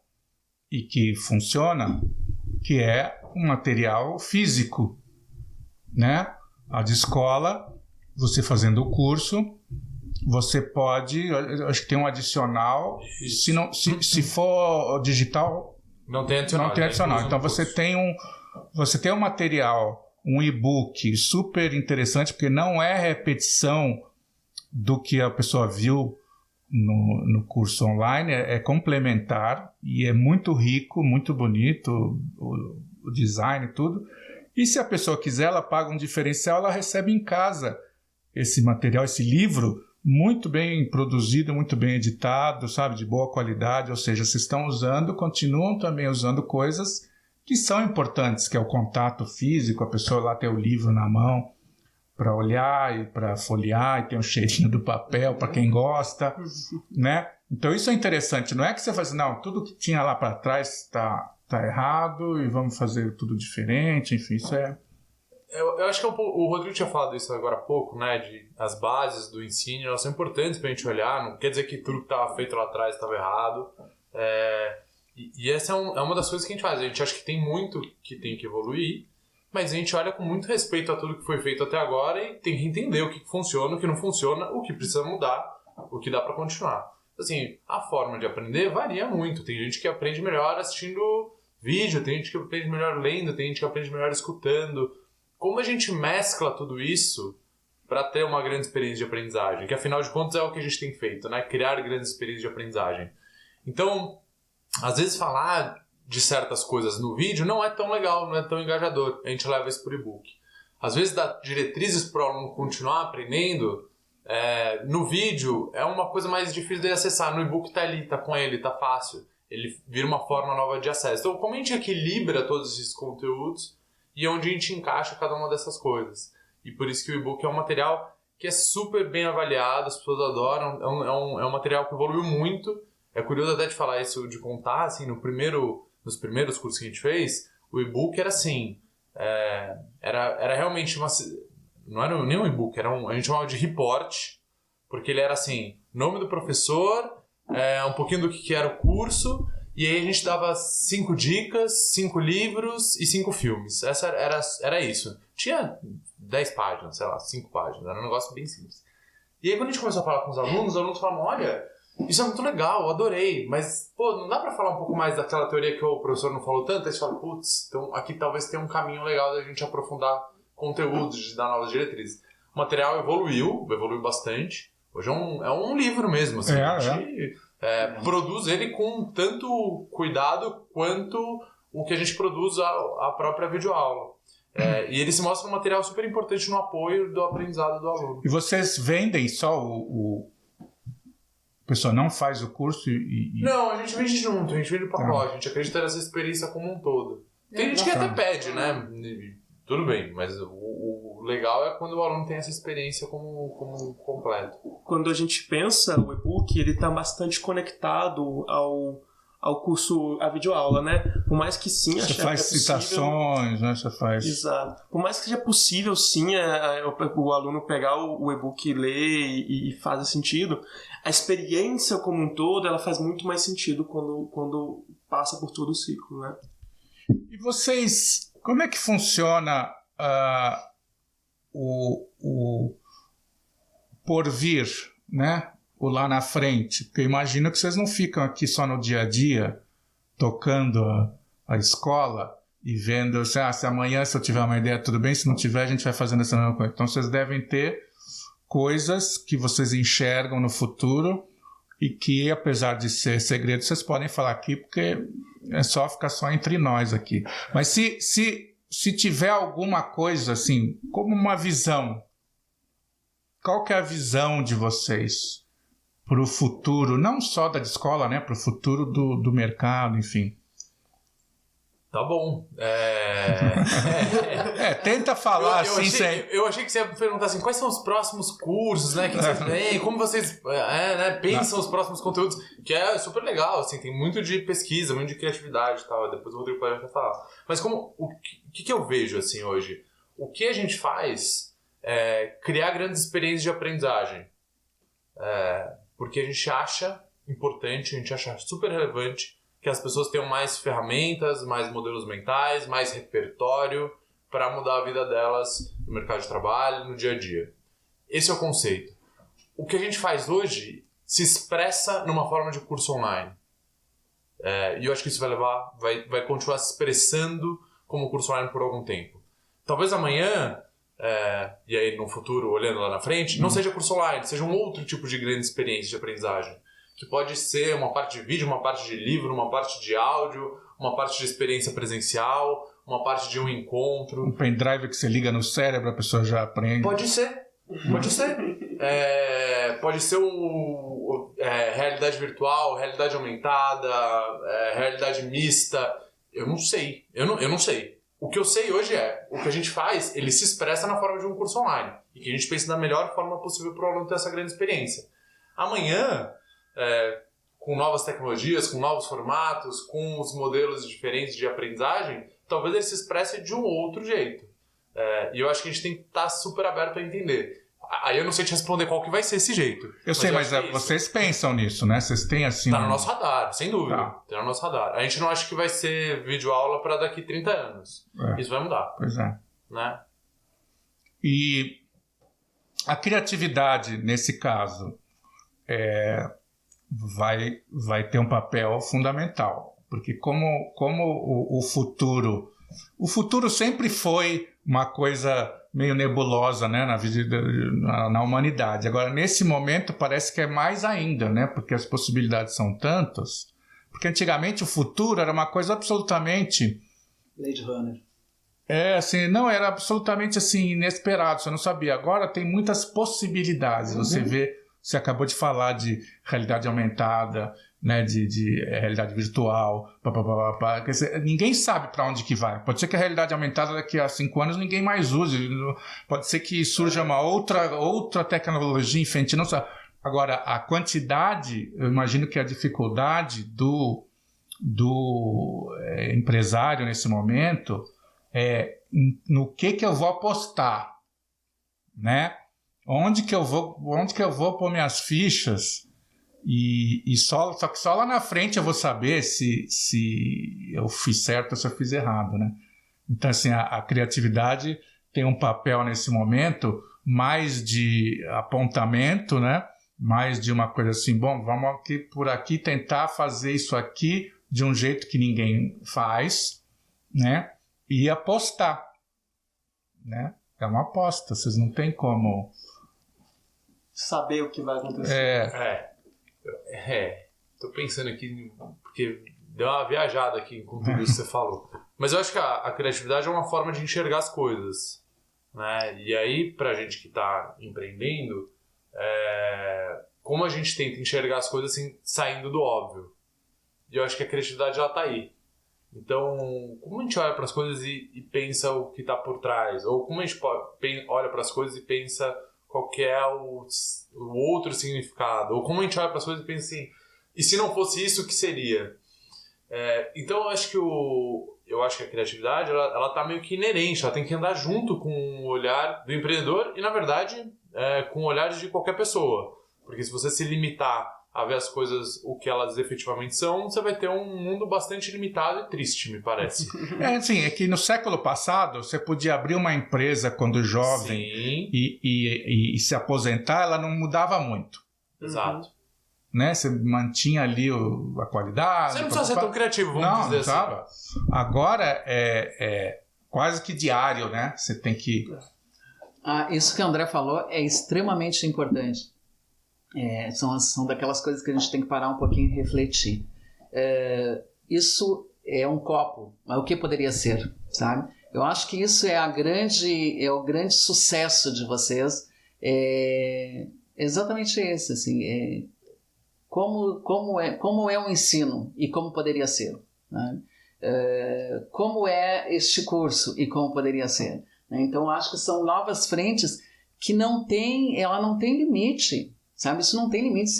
e que funciona, que é um material físico, né? A de escola, você fazendo o curso, você pode, acho que tem um adicional, se for digital, não tem adicional. Então você tem um material, um e-book super interessante, porque não é repetição do que a pessoa viu no curso online, é complementar e é muito rico, muito bonito, o design e tudo. E se a pessoa quiser, ela paga um diferencial, ela recebe em casa esse material, esse livro, muito bem produzido, muito bem editado, sabe, de boa qualidade. Ou seja, vocês estão continuam também usando coisas que são importantes, que é o contato físico, a pessoa lá ter o livro na mão para olhar e para folhear, e tem um cheirinho do papel para quem gosta, né? Então isso é interessante, não é que você faz assim, não, tudo que tinha lá para trás tá errado e vamos fazer tudo diferente, enfim, isso é... Eu acho que o Rodrigo tinha falado isso agora há pouco, né, de as bases do ensino, elas são importantes pra gente olhar, não quer dizer que tudo que estava feito lá atrás estava errado, e essa é uma das coisas que a gente faz, a gente acha que tem muito que tem que evoluir, mas a gente olha com muito respeito a tudo que foi feito até agora e tem que entender o que funciona, o que não funciona, o que precisa mudar, o que dá para continuar. Assim, a forma de aprender varia muito. Tem gente que aprende melhor assistindo vídeo, tem gente que aprende melhor lendo, tem gente que aprende melhor escutando. Como a gente mescla tudo isso para ter uma grande experiência de aprendizagem? Que afinal de contas é o que a gente tem feito, né? Criar grandes experiências de aprendizagem. Então, às vezes falar de certas coisas no vídeo não é tão legal, não é tão engajador. A gente leva isso por e-book. Às vezes dar diretrizes para o aluno continuar aprendendo no vídeo é uma coisa mais difícil de acessar. No e-book tá ali, tá com ele, tá fácil. ele vira uma forma nova de acesso. Então, como a gente equilibra todos esses conteúdos e onde a gente encaixa cada uma dessas coisas. E por isso que o e-book é um material que é super bem avaliado, as pessoas adoram, é um material que evoluiu muito. É curioso até de falar isso, de contar, assim, nos primeiros cursos que a gente fez, o e-book era assim, era realmente não era nem um e-book, a gente chamava de report, porque ele era assim, nome do professor, um pouquinho do que era o curso, e aí a gente dava 5 dicas, 5 livros e 5 filmes. Era isso. Tinha 10 páginas, sei lá, 5 páginas, era um negócio bem simples. E aí quando a gente começou a falar com os alunos falavam, olha, isso é muito legal, eu adorei, mas, pô, não dá pra falar um pouco mais daquela teoria que o professor não falou tanto? Aí você fala, putz, então aqui talvez tenha um caminho legal da gente aprofundar conteúdos, de dar novas diretrizes. O material evoluiu bastante. Hoje é um livro mesmo, assim. A gente produz ele com tanto cuidado quanto o que a gente produz a própria videoaula. E ele se mostra um material super importante no apoio do aprendizado do aluno. E vocês vendem só o pessoa não faz o curso e... Não, a gente vende junto, a gente vende o pacote, a gente acredita nessa experiência como um todo. Tem gente que até pede, né? Tudo bem, mas o legal é quando o aluno tem essa experiência como completo. Quando a gente pensa, o e-book, ele está bastante conectado ao curso, à videoaula, né? Por mais que sim... Você faz citações, né? Você faz... Exato. Por mais que seja possível, sim, o aluno pegar o e-book e ler e faz sentido, a experiência como um todo, ela faz muito mais sentido quando passa por todo o ciclo, né? E vocês... Como é que funciona o porvir, né? O lá na frente? Porque eu imagino que vocês não ficam aqui só no dia a dia, tocando a escola e vendo, se amanhã, se eu tiver uma ideia, tudo bem, se não tiver, a gente vai fazendo essa mesma coisa. Então vocês devem ter coisas que vocês enxergam no futuro e que, apesar de ser segredo, vocês podem falar aqui, porque é só ficar só entre nós aqui. Mas se tiver alguma coisa assim, como uma visão, qual que é a visão de vocês para o futuro, não só da escola, né, para o futuro do mercado, enfim? Tá bom. Tenta falar eu achei que você ia perguntar assim, quais são os próximos cursos, né, que vocês têm, como vocês pensam os próximos conteúdos, que é super legal, assim, tem muito de pesquisa, muito de criatividade e tal, depois o Rodrigo pode até falar. Mas o que eu vejo, assim, hoje? O que a gente faz é criar grandes experiências de aprendizagem. Porque a gente acha importante, a gente acha super relevante que as pessoas tenham mais ferramentas, mais modelos mentais, mais repertório para mudar a vida delas no mercado de trabalho, no dia a dia. Esse é o conceito. O que a gente faz hoje se expressa numa forma de curso online. E eu acho que isso vai continuar se expressando como curso online por algum tempo. Talvez amanhã, e aí no futuro, olhando lá na frente, não seja curso online, seja um outro tipo de grande experiência de aprendizagem. Que pode ser uma parte de vídeo, uma parte de livro, uma parte de áudio, uma parte de experiência presencial, uma parte de um encontro. Um pendrive que você liga no cérebro, a pessoa já aprende. Pode ser. Pode ser realidade virtual, realidade aumentada, realidade mista. Eu não sei. Eu não sei. O que eu sei hoje o que a gente faz, ele se expressa na forma de um curso online. E que a gente pensa da melhor forma possível para o aluno ter essa grande experiência. Amanhã... com novas tecnologias, com novos formatos, com os modelos diferentes de aprendizagem, talvez ele se expresse de um outro jeito. E eu acho que a gente tem que estar super aberto a entender. Aí eu não sei te responder qual que vai ser esse jeito. Eu sei, mas vocês pensam nisso, né? Vocês têm assim... Tá no nosso radar, sem dúvida. Tá no nosso radar. A gente não acha que vai ser videoaula para daqui 30 anos. Isso vai mudar. Pois é. Né? E a criatividade, nesse caso... vai ter um papel fundamental, porque como o futuro sempre foi uma coisa meio nebulosa, né, na humanidade. Agora, nesse momento, parece que é mais ainda, né, porque as possibilidades são tantas, porque antigamente o futuro era uma coisa absolutamente... Blade Runner. Era absolutamente assim, inesperado, você não sabia. Agora tem muitas possibilidades, você vê... Você acabou de falar de realidade aumentada, né, de realidade virtual, Quer dizer, ninguém sabe para onde que vai. Pode ser que a realidade aumentada daqui a 5 anos ninguém mais use. Pode ser que surja uma outra tecnologia, enfim, a gente não sabe. Agora, a quantidade, eu imagino que a dificuldade do empresário nesse momento é no que eu vou apostar, né? Onde que eu vou pôr minhas fichas e só que só lá na frente eu vou saber se eu fiz certo ou se eu fiz errado, né? Então, assim, a criatividade tem um papel nesse momento mais de apontamento, né? Mais de uma coisa assim, bom, vamos aqui por aqui tentar fazer isso aqui de um jeito que ninguém faz, né? E apostar, né? É uma aposta, vocês não têm como saber o que vai acontecer. Tô pensando aqui, porque deu uma viajada aqui com tudo isso que você falou. Mas eu acho que a criatividade é uma forma de enxergar as coisas, né? E aí, pra gente que tá empreendendo, como a gente tenta enxergar as coisas assim, saindo do óbvio. E eu acho que a criatividade já tá aí. Então, como a gente olha para as coisas e pensa o que está por trás? Ou como a gente olha para as coisas e pensa qual que é o outro significado? Ou como a gente olha para as coisas e pensa assim, e se não fosse isso, o que seria? Então, eu acho que a criatividade ela tá meio que inerente, ela tem que andar junto com o olhar do empreendedor e, na verdade, com o olhar de qualquer pessoa. Porque se você se limitar a ver as coisas, o que elas efetivamente são, você vai ter um mundo bastante limitado e triste, me parece. Assim, é que no século passado, você podia abrir uma empresa quando jovem e se aposentar, ela não mudava muito. Exato. Né? Você mantinha ali a qualidade. Você não precisa ser tão criativo, vamos dizer assim. Não, agora é quase que diário, né? Você tem que... Isso que o André falou é extremamente importante. São daquelas coisas que a gente tem que parar um pouquinho e refletir. Isso é um copo, mas o que poderia ser, sabe? Eu acho que isso é o grande sucesso de vocês. Exatamente esse, assim, como é um ensino e como poderia ser, né? Como é este curso e como poderia ser, né? Então, acho que são novas frentes que ela não tem limite. Sabe, isso não tem limite.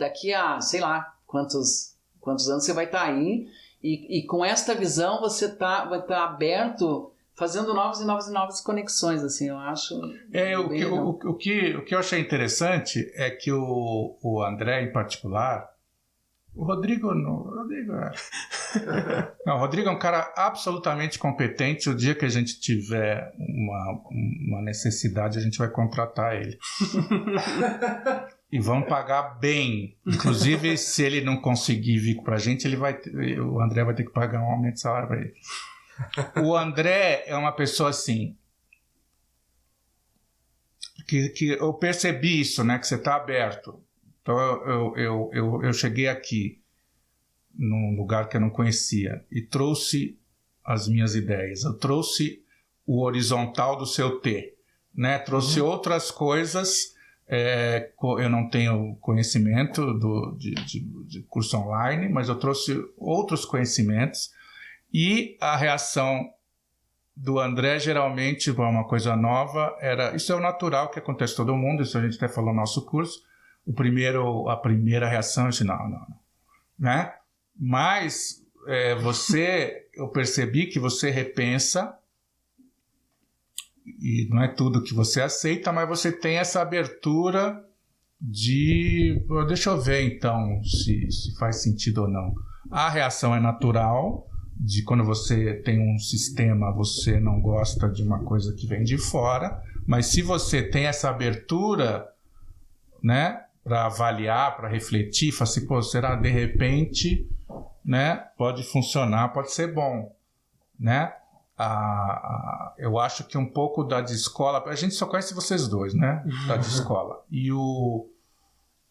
Daqui a, sei lá, quantos anos você vai estar aí e com esta visão você vai estar aberto, fazendo novas conexões, assim, eu acho. O que eu achei interessante é que o André, em particular, o Rodrigo o Rodrigo é um cara absolutamente competente. O dia que a gente tiver uma necessidade, a gente vai contratar ele. E vamos pagar bem. Inclusive, se ele não conseguir vir pra gente, o André vai ter que pagar um aumento de salário pra ele. O André é uma pessoa assim, que eu percebi isso, né? Que você tá aberto. Então, eu cheguei aqui, num lugar que eu não conhecia, e trouxe as minhas ideias. Eu trouxe o horizontal do seu T, né? Trouxe outras coisas. Eu não tenho conhecimento de curso online, mas eu trouxe outros conhecimentos, e a reação do André geralmente para uma coisa nova isso é o natural que acontece com todo mundo. Isso a gente até falou no nosso curso. A primeira reação é não, né? Mas eu percebi que você repensa. E não é tudo que você aceita, mas você tem essa abertura de... Deixa eu ver, então, se faz sentido ou não. A reação é natural, de quando você tem um sistema, você não gosta de uma coisa que vem de fora, mas se você tem essa abertura, né, para avaliar, para refletir, fala assim, será de repente, né, pode funcionar, pode ser bom, né? Eu acho que um pouco da Descola, a gente só conhece vocês dois, né? Da Descola. E o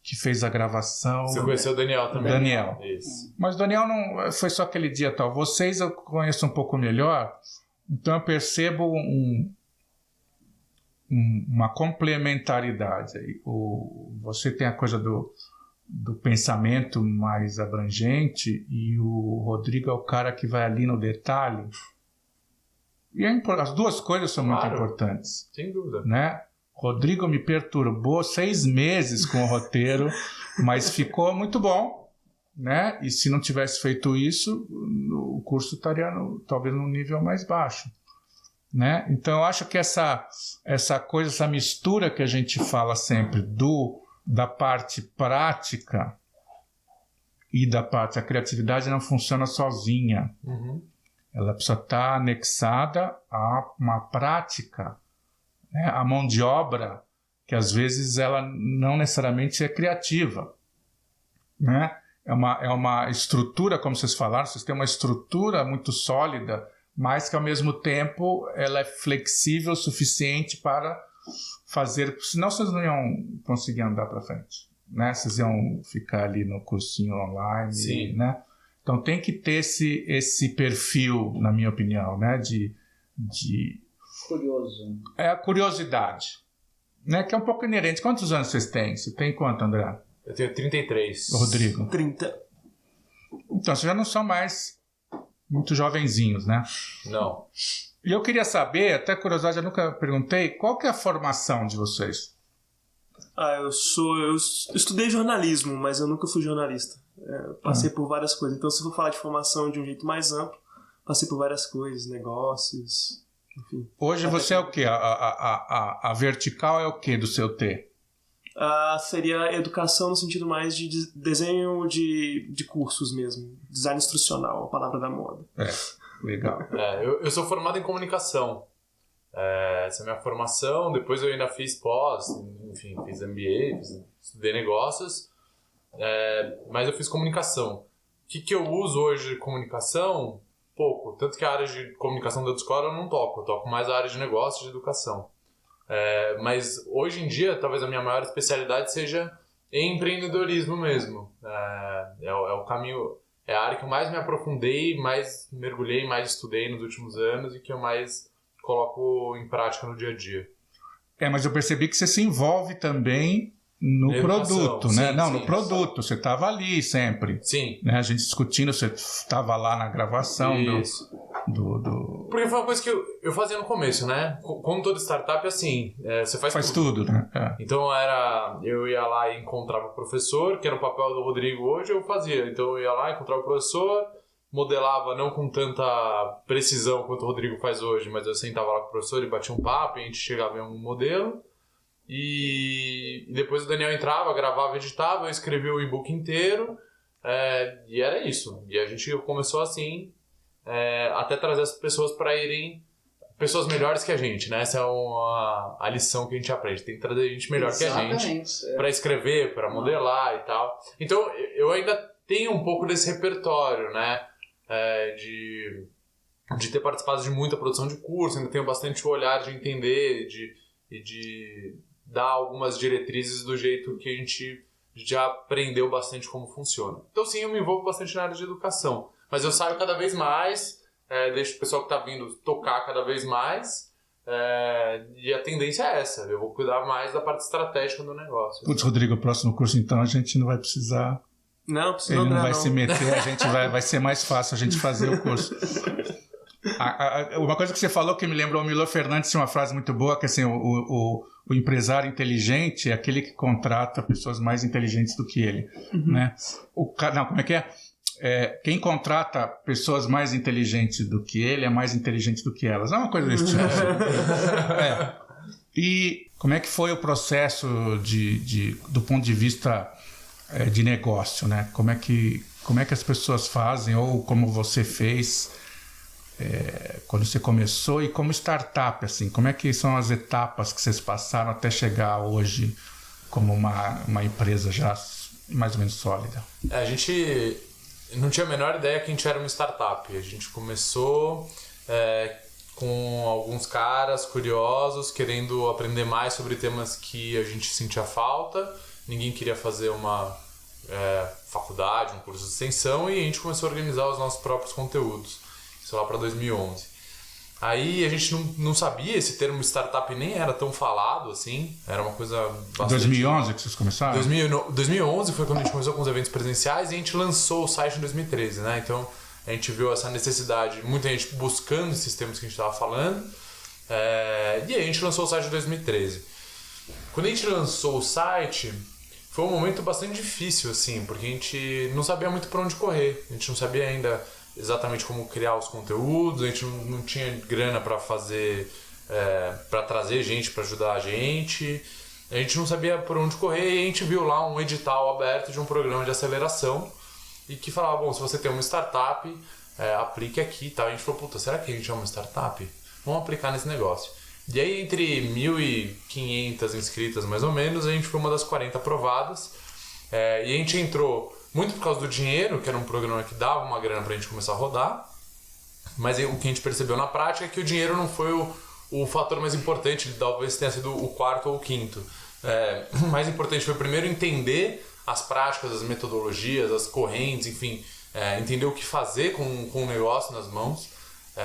que fez a gravação... Você conheceu o Daniel também? Daniel. Isso. Mas o Daniel não foi só aquele dia tal. Vocês eu conheço um pouco melhor, então eu percebo uma complementaridade. Você tem a coisa do pensamento mais abrangente e o Rodrigo é o cara que vai ali no detalhe. E as duas coisas são muito importantes. Sem dúvida. Né? Rodrigo me perturbou 6 meses com o roteiro, mas ficou muito bom. Né? E se não tivesse feito isso, o curso estaria talvez num nível mais baixo. Né? Então eu acho que essa coisa, essa mistura que a gente fala sempre da parte prática e da parte, a criatividade não funciona sozinha. Ela precisa estar anexada a uma prática, né? A mão de obra, que às vezes ela não necessariamente é criativa. Né? É uma estrutura, como vocês falaram, vocês têm uma estrutura muito sólida, mas que ao mesmo tempo ela é flexível o suficiente para fazer, senão vocês não iam conseguir andar para frente. Né? Vocês iam ficar ali no cursinho online. Sim. Né? Então tem que ter esse perfil, na minha opinião, né? de Curioso. É a curiosidade, né? Que é um pouco inerente. Quantos anos vocês têm? Você tem quanto, André? Eu tenho 33. Rodrigo? 30. Então, vocês já não são mais muito jovenzinhos, né? Não. E eu queria saber, até curiosidade, eu nunca perguntei, qual que é a formação de vocês? Eu estudei jornalismo, mas eu nunca fui jornalista. Passei por várias coisas. Então, se eu for falar de formação de um jeito mais amplo, passei por várias coisas, negócios, enfim. Hoje você é o quê? A vertical é o quê do seu T? Seria educação no sentido mais de desenho de cursos mesmo. Design instrucional, a palavra da moda. Legal. Eu sou formado em comunicação. Essa é a minha formação. Depois eu ainda fiz pós, enfim, fiz MBA, estudei negócios. Mas eu fiz comunicação. O que eu uso hoje de comunicação? Pouco. Tanto que a área de comunicação da escola eu não toco. Eu toco mais a área de negócios e de educação. Mas hoje em dia, talvez a minha maior especialidade seja em empreendedorismo mesmo. É o caminho, é a área que eu mais me aprofundei, mais mergulhei, mais estudei nos últimos anos e que eu mais coloco em prática no dia a dia. Mas eu percebi que você se envolve também no produto, né? Sim, no produto. Você estava ali sempre. Sim. Né? A gente discutindo, você estava lá na gravação do... Porque foi uma coisa que eu fazia no começo, né? Como toda startup, assim, você faz tudo, né? Então eu ia lá e encontrava o professor, que era o papel do Rodrigo hoje, eu fazia. Então eu ia lá, encontrava o professor, modelava não com tanta precisão quanto o Rodrigo faz hoje, mas eu sentava lá com o professor e batia um papo e a gente chegava em um modelo. E depois o Daniel entrava, gravava, editava, eu escrevia o e-book inteiro, e era isso. E a gente começou assim, até trazer as pessoas para irem, pessoas melhores que a gente, né? Essa é a lição que a gente aprende. Tem que trazer gente melhor que a gente para escrever, para modelar e tal. Então eu ainda tenho um pouco desse repertório, né? De ter participado de muita produção de curso, ainda tenho bastante o olhar de entender e de dar algumas diretrizes do jeito que a gente já aprendeu bastante como funciona. Então sim, eu me envolvo bastante na área de educação, mas eu saio cada vez mais, deixo o pessoal que está vindo tocar cada vez mais, e a tendência é essa, eu vou cuidar mais da parte estratégica do negócio. Putz, Rodrigo, o próximo curso então a gente não vai precisar... Não, precisa Ele não vai se meter, a gente vai ser mais fácil a gente fazer o curso. Uma coisa que você falou que me lembrou, o Milor Fernandes tinha uma frase muito boa, que assim, o empresário inteligente é aquele que contrata pessoas mais inteligentes do que ele. Né? Como é que é? Quem contrata pessoas mais inteligentes do que ele é mais inteligente do que elas. É uma coisa desse tipo. E como é que foi o processo do ponto de vista de negócio? Né? Como é que as pessoas fazem, ou como você fez... quando você começou, e como startup, assim, como é que são as etapas que vocês passaram até chegar hoje como uma empresa já mais ou menos sólida? A gente não tinha a menor ideia que a gente era uma startup. A gente começou com alguns caras curiosos, querendo aprender mais sobre temas que a gente sentia falta. Ninguém queria fazer uma faculdade, um curso de extensão, e a gente começou a organizar os nossos próprios conteúdos. Isso lá para 2011. Aí a gente não sabia, esse termo startup nem era tão falado assim, era uma coisa bastante... 2011 que vocês começaram? 2011 foi quando a gente começou com os eventos presenciais e a gente lançou o site em 2013, né? Então a gente viu essa necessidade, muita gente buscando esses termos que a gente estava falando, e aí a gente lançou o site em 2013. Quando a gente lançou o site, foi um momento bastante difícil, assim, porque a gente não sabia muito por onde correr, a gente não sabia ainda exatamente como criar os conteúdos, a gente não tinha grana para fazer, para trazer gente para ajudar a gente não sabia por onde correr e a gente viu lá um edital aberto de um programa de aceleração e que falava, bom, se você tem uma startup, aplique aqui, tá? A gente falou, puta, será que a gente é uma startup? Vamos aplicar nesse negócio. E aí entre 1.500 inscritas mais ou menos, a gente foi uma das 40 aprovadas e a gente entrou muito por causa do dinheiro, que era um programa que dava uma grana pra gente começar a rodar, mas o que a gente percebeu na prática é que o dinheiro não foi o fator mais importante, talvez tenha sido o quarto ou o quinto. O mais importante foi primeiro entender as práticas, as metodologias, as correntes, enfim, entender o que fazer com o negócio nas mãos.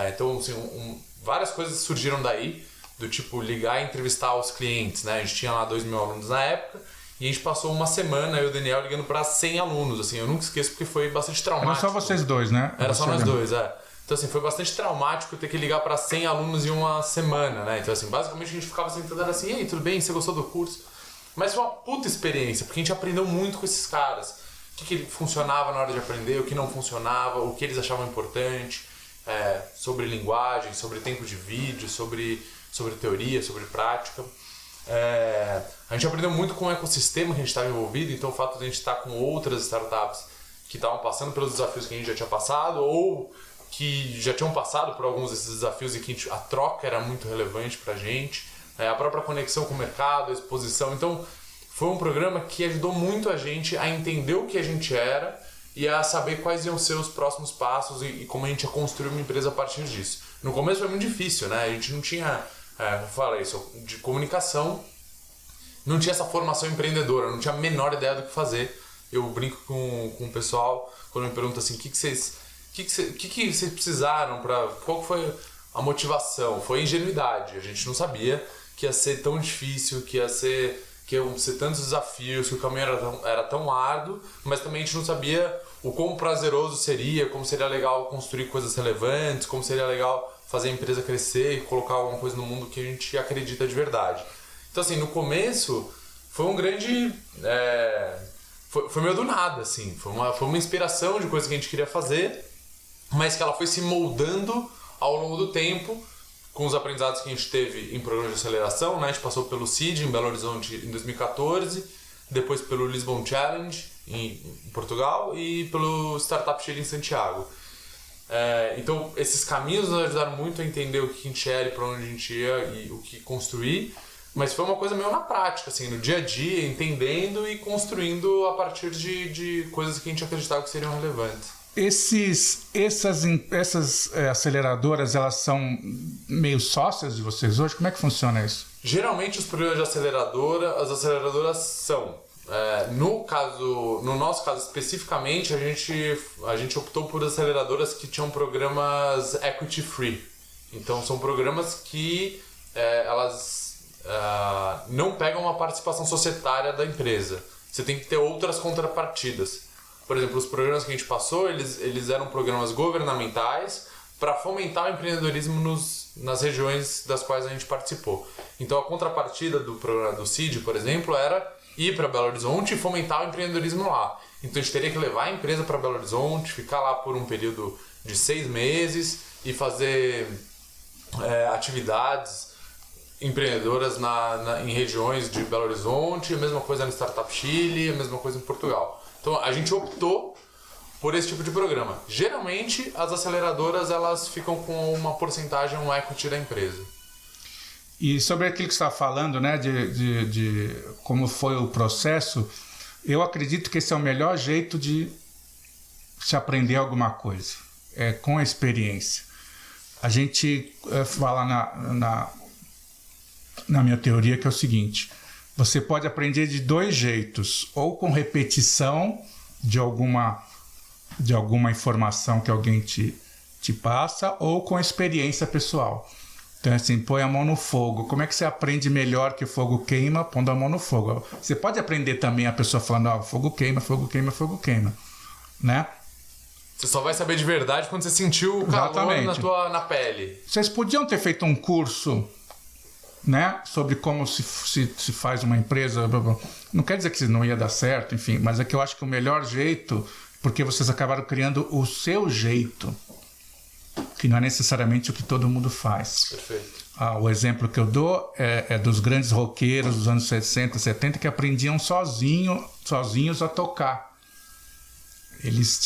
Então, assim, várias coisas surgiram daí, do tipo ligar e entrevistar os clientes, né? A gente tinha lá 2.000 alunos na época, e a gente passou uma semana, eu e o Daniel, ligando para 100 alunos, assim, eu nunca esqueço porque foi bastante traumático. Era só vocês dois, né? Era só nós dois, Então, assim, foi bastante traumático ter que ligar para 100 alunos em uma semana, né? Então, assim, basicamente a gente ficava sentado era assim, e aí, tudo bem? Você gostou do curso? Mas foi uma puta experiência, porque a gente aprendeu muito com esses caras. O que funcionava na hora de aprender, o que não funcionava, o que eles achavam importante, sobre linguagem, sobre tempo de vídeo, sobre teoria, sobre prática. A gente aprendeu muito com o ecossistema que a gente estava envolvido, então o fato de a gente estar com outras startups que estavam passando pelos desafios que a gente já tinha passado ou que já tinham passado por alguns desses desafios e que a troca era muito relevante para a gente, a própria conexão com o mercado, a exposição. Então foi um programa que ajudou muito a gente a entender o que a gente era e a saber quais iam ser os próximos passos e como a gente ia construir uma empresa a partir disso. No começo foi muito difícil, né? A gente não tinha... eu falei isso, de comunicação, não tinha essa formação empreendedora, não tinha a menor ideia do que fazer. Eu brinco com o pessoal quando me perguntam assim, o que vocês precisaram para... Qual foi a motivação? Foi ingenuidade. A gente não sabia que ia ser tão difícil, que iam ser tantos desafios, que o caminho era tão árduo, mas também a gente não sabia o quão prazeroso seria, como seria legal construir coisas relevantes, como seria legal fazer a empresa crescer e colocar alguma coisa no mundo que a gente acredita de verdade. Então, assim, no começo foi um grande... Foi meio do nada, assim. Foi uma inspiração de coisa que a gente queria fazer, mas que ela foi se moldando ao longo do tempo com os aprendizados que a gente teve em programas de aceleração, né? A gente passou pelo CID em Belo Horizonte em 2014, depois pelo Lisbon Challenge em Portugal e pelo Startup Chile em Santiago. Então esses caminhos nos ajudaram muito a entender o que a gente era e para onde a gente ia e o que construir, mas foi uma coisa meio na prática, assim, no dia a dia, entendendo e construindo a partir de coisas que a gente acreditava que seriam relevantes. Essas aceleradoras, elas são meio sócias de vocês hoje? Como é que funciona isso? Geralmente os programas de aceleradoras, as aceleradoras são... no nosso caso especificamente, a gente optou por aceleradoras que tinham programas equity free. Então são programas que elas não pegam uma participação societária da empresa. Você tem que ter outras contrapartidas. Por exemplo, os programas que a gente passou, eles eram programas governamentais para fomentar o empreendedorismo nas regiões das quais a gente participou. Então a contrapartida do programa do CID, por exemplo, era ir para Belo Horizonte e fomentar o empreendedorismo lá. Então a gente teria que levar a empresa para Belo Horizonte, ficar lá por um período de 6 meses e fazer atividades empreendedoras em regiões de Belo Horizonte, a mesma coisa no Startup Chile, a mesma coisa em Portugal. Então a gente optou por esse tipo de programa. Geralmente as aceleradoras elas ficam com uma porcentagem, um equity da empresa. E sobre aquilo que você está falando, né, de como foi o processo, eu acredito que esse é o melhor jeito de se aprender alguma coisa, com a experiência. A gente fala na minha teoria que é o seguinte: você pode aprender de 2 jeitos, ou com repetição de alguma informação que alguém te te passa ou com experiência pessoal. Então, assim, põe a mão no fogo. Como é que você aprende melhor que o fogo queima pondo a mão no fogo? Você pode aprender também a pessoa falando, fogo queima, fogo queima, fogo queima, né? Você só vai saber de verdade quando você sentiu o calor na pele. Vocês podiam ter feito um curso, né, sobre como se faz uma empresa. Não quer dizer que não ia dar certo, enfim, mas é que eu acho que o melhor jeito, porque vocês acabaram criando o seu jeito, que não é necessariamente o que todo mundo faz. Perfeito. O exemplo que eu dou é dos grandes roqueiros dos anos 60, 70, que aprendiam sozinhos a tocar. Eles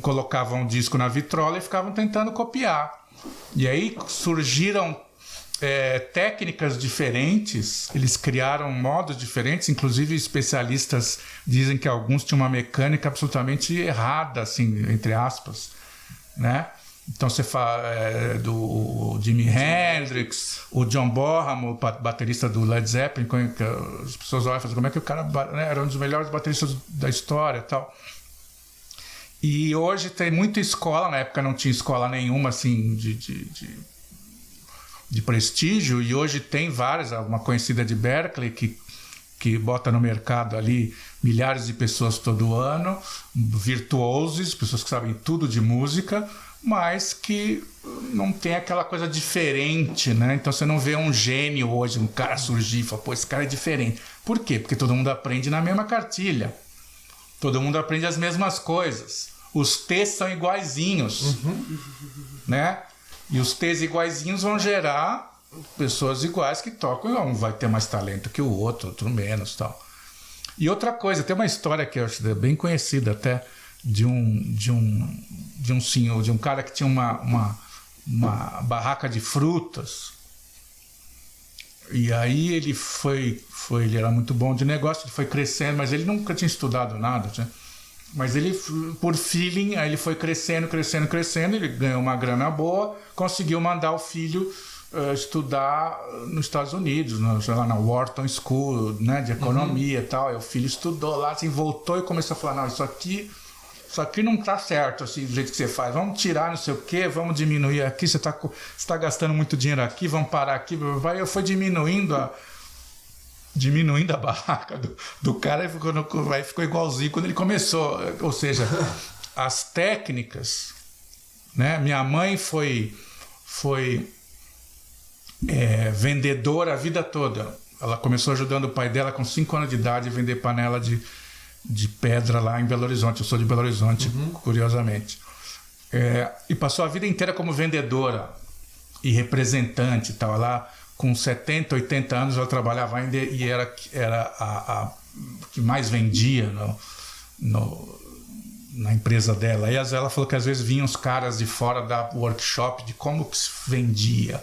colocavam um disco na vitrola e ficavam tentando copiar. E aí surgiram técnicas diferentes, eles criaram modos diferentes, inclusive especialistas dizem que alguns tinham uma mecânica absolutamente errada, assim, entre aspas, né? Então você fala do Jimi Hendrix, o John Bonham, o baterista do Led Zeppelin, que as pessoas olham e falam, como é que o cara, né, era um dos melhores bateristas da história e tal. E hoje tem muita escola, na época não tinha escola nenhuma assim de prestígio, e hoje tem várias, uma conhecida de Berkeley que bota no mercado ali milhares de pessoas todo ano, virtuosos, pessoas que sabem tudo de música, mas que não tem aquela coisa diferente, né? Então você não vê um gênio hoje, um cara surgir e falar, pô, esse cara é diferente. Por quê? Porque todo mundo aprende na mesma cartilha. Todo mundo aprende as mesmas coisas. Os T's são iguaizinhos, né? E os T's iguaizinhos vão gerar pessoas iguais que tocam. Um vai ter mais talento que o outro menos, tal. E outra coisa, tem uma história que eu acho bem conhecida até, de um senhor, de um cara que tinha uma barraca de frutas. E aí ele ele era muito bom de negócio, ele foi crescendo, mas ele nunca tinha estudado nada, né? Mas ele, por feeling, aí ele foi crescendo, ele ganhou uma grana boa, conseguiu mandar o filho estudar nos Estados Unidos, sei lá, na Wharton School, né, de economia e tal. Aí o filho estudou lá, assim, voltou e começou a falar, não, isso aqui não tá certo, assim, do jeito que você faz. Vamos tirar não sei o quê, vamos diminuir aqui, você tá gastando muito dinheiro aqui, vamos parar aqui. Eu fui diminuindo a barraca do cara, e ficou igualzinho quando ele começou. Ou seja, as técnicas, né? Minha mãe foi vendedora a vida toda. Ela começou ajudando o pai dela com 5 anos de idade a vender panela de pedra lá em Belo Horizonte. Eu sou de Belo Horizonte, curiosamente. E passou a vida inteira como vendedora e representante e tal. Ela, com 70, 80 anos, ela trabalhava ainda e era a que mais vendia na empresa dela. E ela falou que às vezes vinham os caras de fora da workshop de como que se vendia.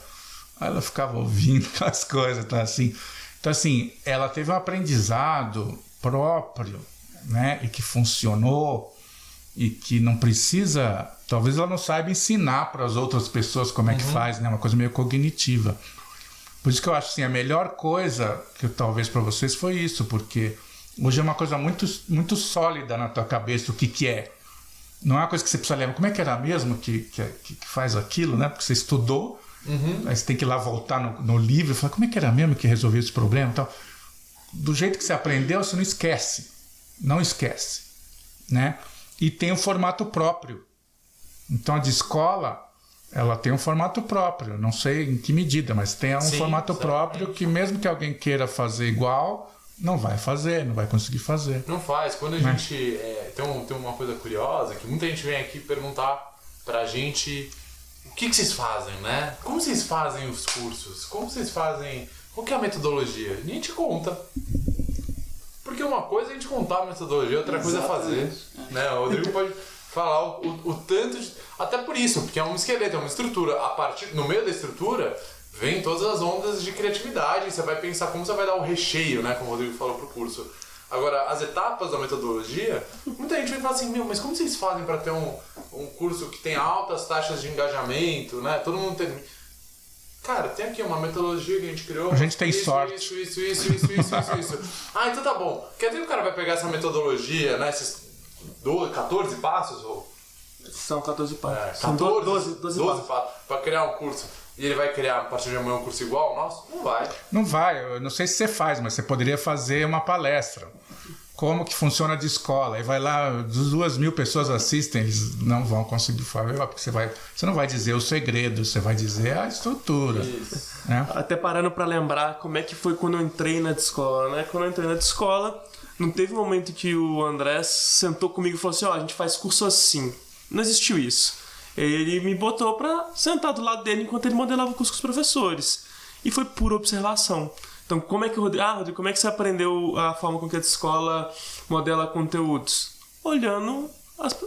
Aí ela ficava ouvindo aquelas coisas, tá, assim. Então, assim, ela teve um aprendizado próprio, né, e que funcionou, e que não precisa... Talvez ela não saiba ensinar para as outras pessoas como é que faz, né? Uma coisa meio cognitiva. Por isso que eu acho assim, a melhor coisa que talvez para vocês foi isso, porque hoje é uma coisa muito, muito sólida na tua cabeça o que é. Não é uma coisa que você precisa lembrar. Como é que era mesmo que faz aquilo, né? Porque você estudou, aí você tem que ir lá voltar no livro e falar como é que era mesmo que resolveu esse problema e tal. Do jeito que você aprendeu, você não esquece. Não esquece, né? E tem um formato próprio. Então a de escola, ela tem um formato próprio. Não sei em que medida, mas tem um formato próprio que mesmo que alguém queira fazer igual, não vai fazer, não vai conseguir fazer. Não faz. Quando a gente... tem uma coisa curiosa, que muita gente vem aqui perguntar pra gente o que vocês fazem, né? Como vocês fazem os cursos? Como vocês fazem... Qual que é a metodologia? E a gente conta. Porque uma coisa é a gente contar a metodologia, outra coisa é fazer. Né? O Rodrigo pode falar o tanto de... Até por isso, porque é um esqueleto, é uma estrutura. No meio da estrutura vem todas as ondas de criatividade. Você vai pensar como você vai dar o recheio, né? Como o Rodrigo falou pro curso. Agora, as etapas da metodologia, muita gente vem falar assim, mas como vocês fazem para ter um curso que tem altas taxas de engajamento, né? Todo mundo tem... Cara, tem aqui uma metodologia que a gente criou. A gente tem sorte. Isso. Ah, então tá bom. Quer dizer que o cara vai pegar essa metodologia, né? Esses 14 passos, São 14 patas. São 12 patas. Pra criar um curso. E ele vai criar, a partir de amanhã, um curso igual ao nosso? Não vai. Não vai. Eu não sei se você faz, mas você poderia fazer uma palestra. Como que funciona de escola. Aí vai lá, 2.000 pessoas assistem, eles não vão conseguir falar, porque você não vai dizer o segredo, você vai dizer a estrutura. Isso. Né? Até parando pra lembrar como é que foi quando eu entrei na escola, né? Quando eu entrei na escola, não teve um momento que o André sentou comigo e falou assim, a gente faz curso assim. Não existiu isso. Ele me botou pra sentar do lado dele enquanto ele modelava o curso com os professores. E foi pura observação. Então, como é que Rodrigo, como é que você aprendeu a forma com que a escola modela conteúdos? Olhando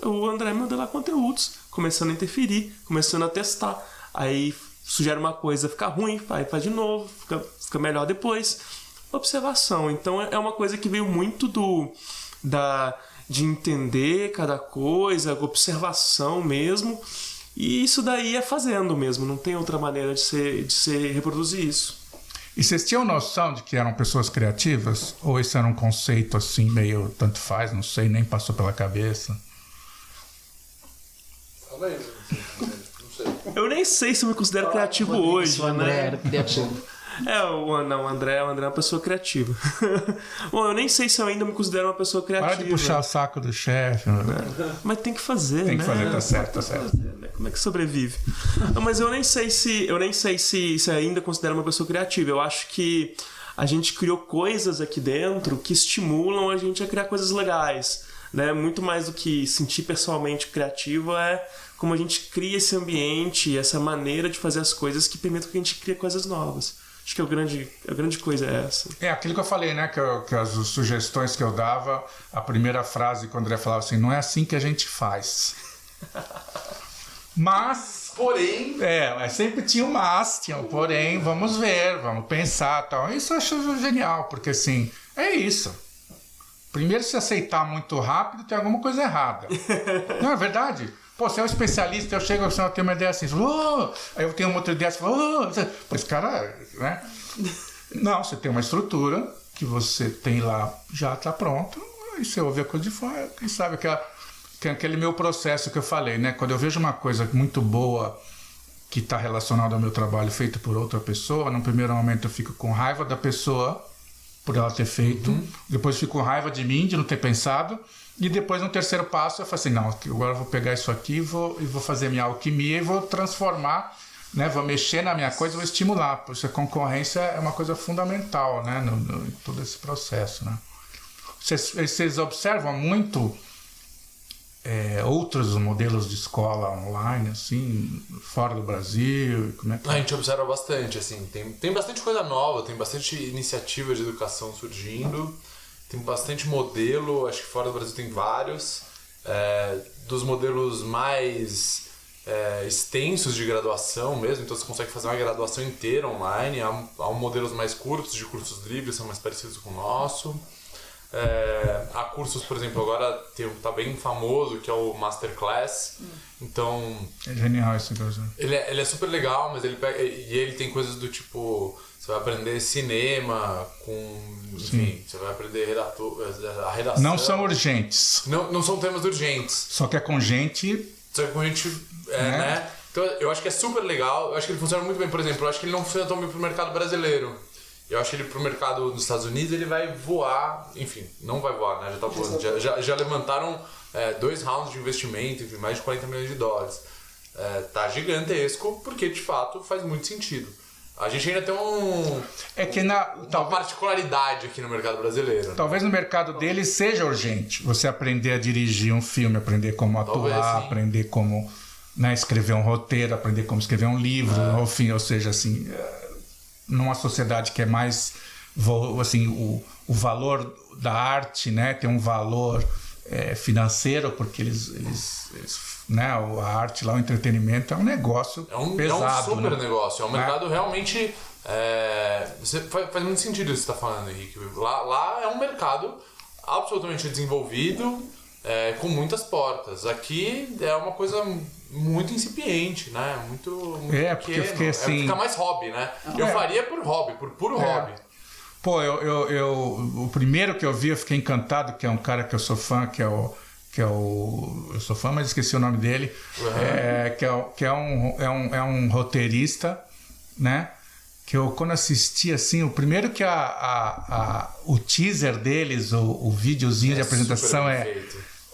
o André modelar conteúdos, começando a interferir, começando a testar. Aí sugere uma coisa, fica ruim, aí faz de novo, fica melhor depois. Observação. Então, é uma coisa que veio muito de entender cada coisa, observação mesmo. E isso daí é fazendo mesmo, não tem outra maneira de se reproduzir isso. E vocês tinham noção de que eram pessoas criativas? Ou esse era um conceito assim, meio tanto faz, não sei, nem passou pela cabeça? Fala aí, não sei. Eu nem sei se eu me considero criativo hoje, O André né? era criativo. O André é uma pessoa criativa. Bom, eu nem sei se eu ainda me considero uma pessoa criativa. Para de puxar o saco do chefe. Mas tem que fazer, Tem que né? fazer, tá certo. Como é que sobrevive? Não, mas eu nem sei se ainda considero uma pessoa criativa. Eu acho que a gente criou coisas aqui dentro que estimulam a gente a criar coisas legais, né? Muito mais do que sentir pessoalmente criativo é como a gente cria esse ambiente, essa maneira de fazer as coisas que permitem que a gente crie coisas novas. Acho que a grande coisa é essa. É aquilo que eu falei, né? Que as sugestões que eu dava, a primeira frase que o André falava assim, não é assim que a gente faz. Mas... Porém... mas sempre tinha um mas, tinha um porém, vamos ver, vamos pensar e tal. Isso eu acho genial, porque assim, é isso. Primeiro, se aceitar muito rápido, tem alguma coisa errada. Não é verdade? Pô, você é um especialista, eu chego e tenho uma ideia assim, aí eu tenho uma outra ideia assim, pois cara, né? Não, você tem uma estrutura que você tem lá, já está pronto, e você ouve a coisa de fora, quem sabe aquele meu processo que eu falei, né? Quando eu vejo uma coisa muito boa que está relacionada ao meu trabalho feito por outra pessoa, num primeiro momento eu fico com raiva da pessoa por ela ter feito, depois fico com raiva de mim, de não ter pensado, e depois no terceiro passo eu falo assim, não, agora eu vou pegar isso aqui e vou fazer minha alquimia e vou transformar, né, vou mexer na minha coisa e vou estimular, porque a concorrência é uma coisa fundamental, né, em todo esse processo, né. Vocês observam muito outros modelos de escola online, assim, fora do Brasil? Como é que... A gente observa bastante, assim, tem bastante coisa nova, tem bastante iniciativa de educação surgindo, tem bastante modelo, acho que fora do Brasil tem vários, dos modelos mais extensos de graduação mesmo, então você consegue fazer uma graduação inteira online, há modelos mais curtos, de cursos livres, são mais parecidos com o nosso. Há cursos, por exemplo, agora tá bem famoso, que é o Masterclass. Então... É genial esse coisa. Ele é super legal, mas ele tem coisas do tipo... Você vai aprender cinema enfim, você vai aprender a redação. Não são urgentes. Não são temas urgentes. Só que é com gente... né? Então eu acho que é super legal. Eu acho que ele funciona muito bem. Por exemplo, eu acho que ele não funciona tão bem pro mercado brasileiro. Eu acho que ele pro mercado dos Estados Unidos ele vai voar, enfim, não vai voar, né? Já tá voando. Já levantaram 2 rounds de investimento, enfim, mais de 40 milhões de dólares. Tá gigantesco, porque de fato faz muito sentido. A gente ainda tem uma particularidade aqui no mercado brasileiro. Né? Talvez no mercado dele seja urgente você aprender a dirigir um filme, aprender como atuar, aprender como, né, escrever um roteiro, aprender como escrever um livro, ou seja, assim... numa sociedade que é mais assim, o valor da arte, né, tem um valor financeiro, porque eles né, a arte lá, o entretenimento é um negócio pesado. É um super, né? negócio, é um mercado realmente faz muito sentido isso que você está falando, Henrique. Lá é um mercado absolutamente desenvolvido, com muitas portas. Aqui é uma coisa muito incipiente, né? Muito porque eu fiquei assim... fica mais hobby, né? Eu faria por hobby, por puro hobby. Pô, o primeiro que eu vi, eu fiquei encantado, que é um cara que eu sou fã, que é que é o... Eu sou fã, mas esqueci o nome dele. Que é um roteirista, né? Que eu, quando assisti, assim, o primeiro que o teaser deles, o videozinho de apresentação é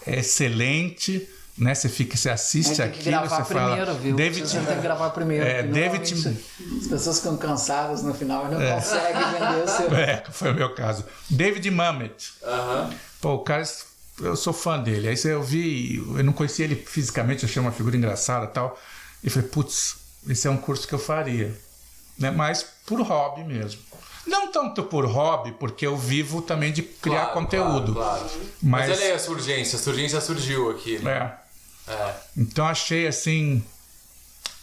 excelente, né? Você assiste aquilo, você fala... David, você tem que gravar primeiro. David... As pessoas ficam cansadas no final e não conseguem vender o seu... foi o meu caso. David Mamet. Pô, o cara... Eu sou fã dele. Aí eu não conhecia ele fisicamente, achei uma figura engraçada e tal. E falei, putz, esse é um curso que eu faria. Né? Mas por hobby mesmo. Não tanto por hobby, porque eu vivo também de criar conteúdo. Claro. Mas olha aí a urgência surgiu aqui. Né? Então achei assim...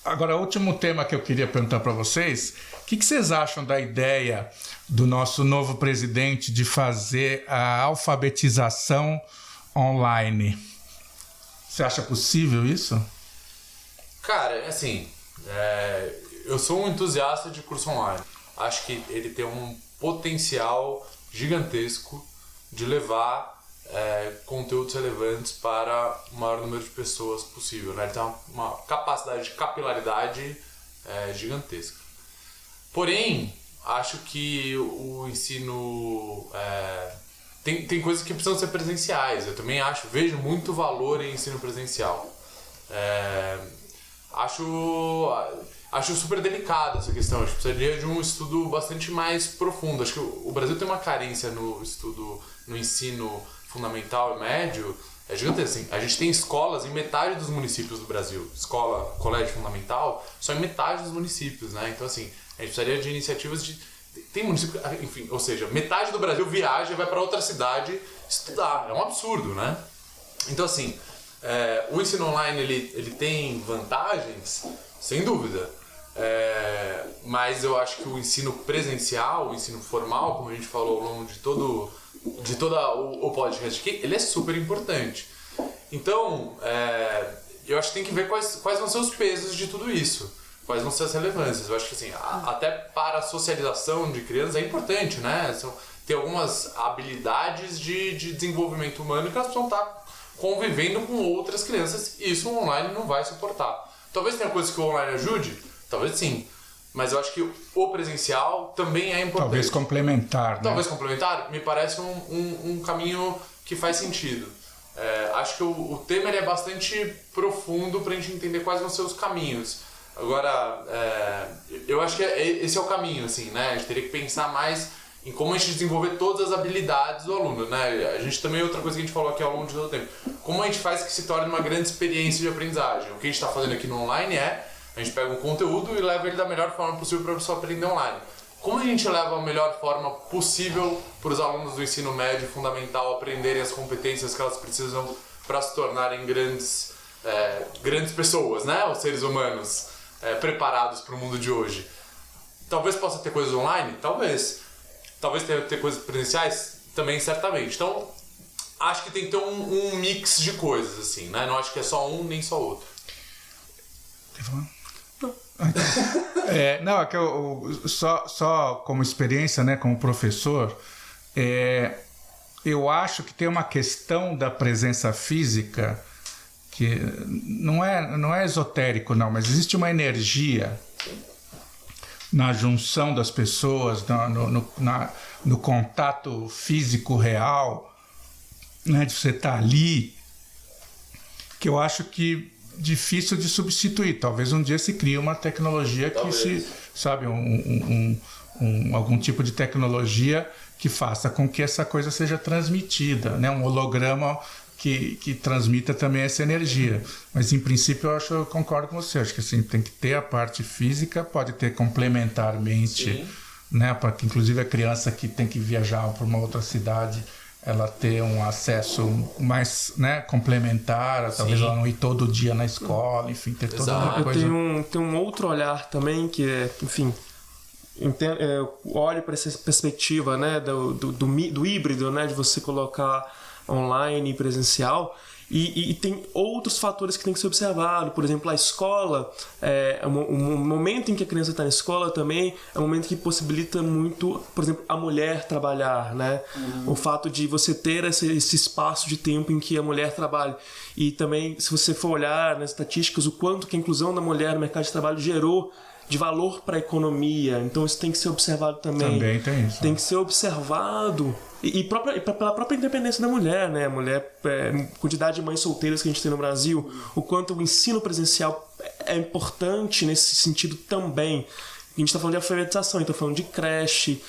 Agora, o último tema que eu queria perguntar para vocês, o que vocês acham da ideia do nosso novo presidente de fazer a alfabetização online? Você acha possível isso? Cara, assim, eu sou um entusiasta de curso online. Acho que ele tem um potencial gigantesco de levar conteúdos relevantes para o maior número de pessoas possível. Né? Ele tem uma capacidade de capilaridade gigantesca. Porém, acho que o ensino... tem coisas que precisam ser presenciais. Eu também vejo muito valor em ensino presencial. Acho super delicada essa questão. Acho que precisaria de um estudo bastante mais profundo. Acho que o Brasil tem uma carência no ensino fundamental e médio gigantesca. Assim, a gente tem escolas em metade dos municípios do Brasil. Colégio fundamental, só em metade dos municípios, né? Então, assim, a gente precisaria de iniciativas de... Tem município, enfim, ou seja, metade do Brasil viaja e vai para outra cidade estudar. É um absurdo, né? Então, assim, o ensino online, ele tem vantagens, sem dúvida. Mas eu acho que o ensino presencial, o ensino formal, como a gente falou ao longo de todo o podcast aqui, ele é super importante. Então, eu acho que tem que ver quais vão ser os pesos de tudo isso. Quais vão ser as relevâncias. Eu acho que assim, até para a socialização de crianças é importante, né? Tem algumas habilidades de desenvolvimento humano que elas precisam estar convivendo com outras crianças e isso o online não vai suportar. Talvez tenha coisas que o online ajude, talvez sim. Mas eu acho que o presencial também é importante. Talvez complementar, né? Talvez complementar, me parece um caminho que faz sentido. Acho que o tema ele é bastante profundo para a gente entender quais vão ser os caminhos. Agora, eu acho que esse é o caminho, assim, né? A gente teria que pensar mais em como a gente desenvolver todas as habilidades do aluno, né? A gente também, outra coisa que a gente falou aqui ao longo de todo o tempo, como a gente faz que se torne uma grande experiência de aprendizagem. O que a gente está fazendo aqui no online a gente pega um conteúdo e leva ele da melhor forma possível para a pessoa aprender online. Como a gente leva a melhor forma possível para os alunos do ensino médio fundamental aprenderem as competências que elas precisam para se tornarem grandes pessoas, né? Os seres humanos preparados para o mundo de hoje. Talvez possa ter coisas online? Talvez. Talvez ter coisas presenciais? Também, certamente. Então, acho que tem que ter um mix de coisas, assim, né? Não acho que é só um nem só outro. Não, é que só como experiência, né, como professor, eu acho que tem uma questão da presença física que não é esotérico, não, mas existe uma energia na junção das pessoas, no contato físico real, né, de você estar ali, que eu acho que difícil de substituir. Talvez um dia se crie uma tecnologia algum tipo de tecnologia que faça com que essa coisa seja transmitida, né? Um holograma que transmita também essa energia. Mas em princípio eu concordo com você. Acho que assim, tem que ter a parte física, pode ter complementarmente, né? Para que inclusive a criança que tem que viajar para uma outra cidade, ela ter um acesso mais, né, complementar, talvez ela não ir todo dia na escola, enfim, ter toda uma coisa. Eu tenho um outro olhar também que enfim, olho para essa perspectiva, né, do híbrido, né, de você colocar online e presencial, E tem outros fatores que tem que ser observado. Por exemplo, a escola, o momento em que a criança está na escola também é um momento que possibilita muito, por exemplo, a mulher trabalhar, né? O fato de você ter esse espaço de tempo em que a mulher trabalha. E também, se você for olhar nas estatísticas, o quanto que a inclusão da mulher no mercado de trabalho gerou de valor para a economia. Então isso tem que ser observado também. Também tem isso. Tem que ser observado pela própria independência da mulher, né? A mulher, quantidade de mães solteiras que a gente tem no Brasil, o quanto o ensino presencial é importante nesse sentido também. A gente está falando de alfabetização, então falando de creche,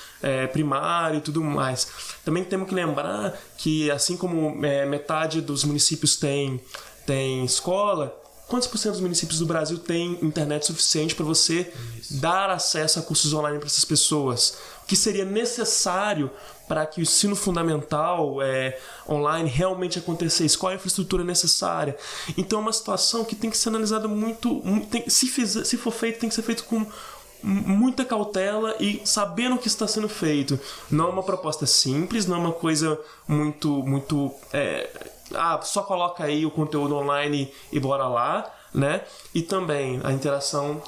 primário e tudo mais. Também temos que lembrar que, assim como metade dos municípios tem escola, quantos por cento dos municípios do Brasil têm internet suficiente para você dar acesso a cursos online para essas pessoas? O que seria necessário para que o ensino fundamental online realmente acontecesse? Qual a infraestrutura necessária? Então é uma situação que tem que ser analisada muito... Se for feito, tem que ser feito com muita cautela e sabendo o que está sendo feito. Não é uma proposta simples, não é uma coisa muito só coloca aí o conteúdo online e bora lá, né? E também a interação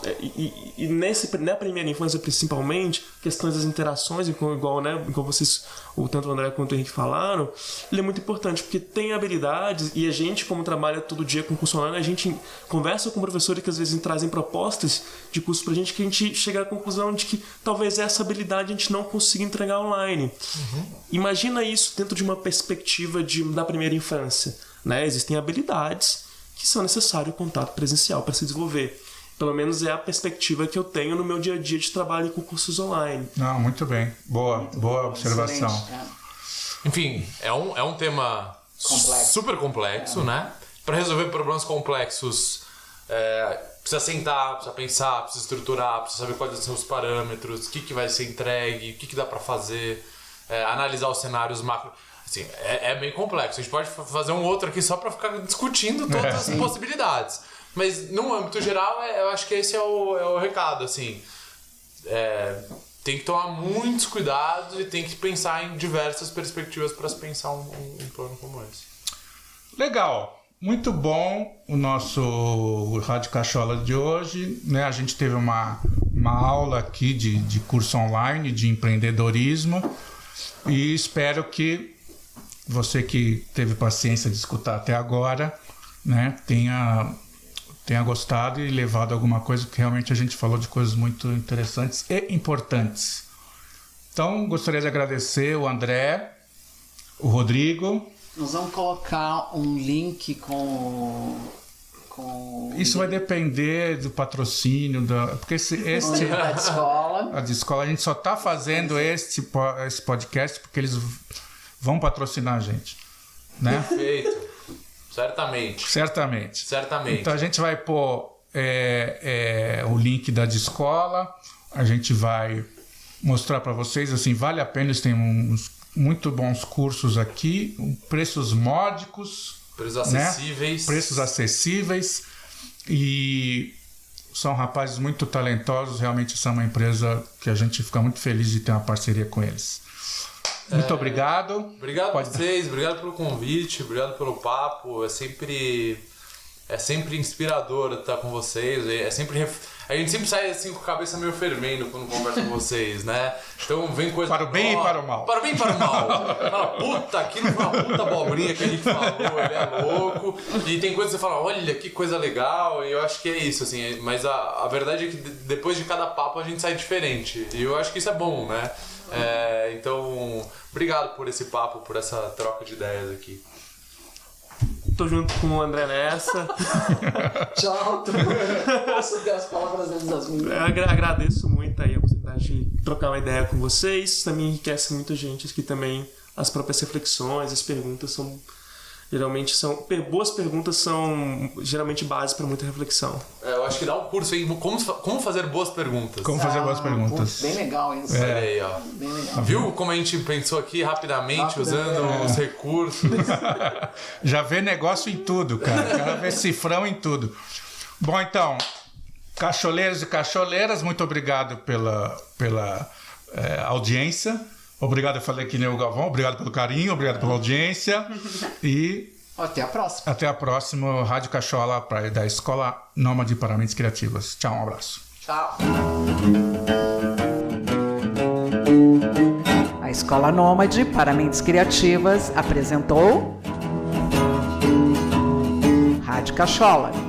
na primeira infância principalmente, questões das interações, igual vocês, tanto o André quanto o Henrique falaram, ele é muito importante, porque tem habilidades, e a gente, como trabalha todo dia com curso online, a gente conversa com professores que às vezes trazem propostas de curso pra gente, que a gente chega à conclusão de que talvez essa habilidade a gente não consiga entregar online. Imagina isso dentro de uma perspectiva da primeira infância, né? Existem habilidades que são necessários o contato presencial para se desenvolver. Pelo menos é a perspectiva que eu tenho no meu dia a dia de trabalho com cursos online. Não, muito bem. Boa observação. Enfim, é um tema super complexo, né? Para resolver problemas complexos, precisa sentar, precisa pensar, precisa estruturar, precisa saber quais são os parâmetros, o que vai ser entregue, o que dá para fazer, analisar os cenários macro. Assim, é bem complexo. A gente pode fazer um outro aqui só para ficar discutindo todas as possibilidades. Mas, no âmbito geral, eu acho que esse é o recado. Assim, tem que tomar muitos cuidados e tem que pensar em diversas perspectivas para se pensar um plano como esse. Legal. Muito bom o nosso Rádio Cachola de hoje, né? A gente teve uma aula aqui de curso online de empreendedorismo e espero que você que teve paciência de escutar até agora, né, tenha gostado e levado alguma coisa, porque realmente a gente falou de coisas muito interessantes e importantes. Então, gostaria de agradecer o André, o Rodrigo. Nós vamos colocar um link com Isso vai depender do patrocínio, porque da escola. A escola, a gente só está fazendo esse podcast porque eles vão patrocinar a gente, né? Perfeito. Certamente. Então a gente vai pôr o link da escola, a gente vai mostrar para vocês, assim, vale a pena, eles têm uns muito bons cursos aqui, preços módicos, preços acessíveis, e são rapazes muito talentosos, realmente essa é uma empresa que a gente fica muito feliz de ter uma parceria com eles. Muito obrigado. Obrigado a vocês, obrigado pelo convite, obrigado pelo papo. É sempre inspirador estar com vocês. A gente sempre sai assim com a cabeça meio fervendo quando conversa com vocês, né? Então vem coisa... Para o bem e para o mal. Para o bem e para o mal. Fala, puta, aquilo foi uma puta abobrinha que a gente falou, ele é louco. E tem coisa que você fala, olha, que coisa legal. E eu acho que é isso, assim. Mas a verdade é que depois de cada papo a gente sai diferente. E eu acho que isso é bom, né? Então, obrigado por esse papo, por essa troca de ideias aqui. Tô junto com o André nessa. Tchau. Posso ter as palavras dentro das minhas. Eu agradeço muito aí a oportunidade de trocar uma ideia com vocês. Também enriquece muita gente aqui também. As próprias reflexões, as perguntas boas perguntas são geralmente base para muita reflexão. Eu acho que dá um curso aí, como fazer boas perguntas. Como fazer boas perguntas. Bem legal isso. Olha aí, ó. Bem legal. Viu como a gente pensou aqui rapidamente, usando os recursos? Já vê negócio em tudo, cara. Já vê cifrão em tudo. Bom, então, cacholeiros e cacholeiras, muito obrigado pela audiência. Obrigado, eu falei que nem o Galvão. Obrigado pelo carinho, obrigado pela audiência. E Até a próxima. Até a próxima. Rádio Cachola, da Escola Nômade para Mentes Criativas. Tchau, um abraço. Tchau. A Escola Nômade para Mentes Criativas apresentou Rádio Cachola.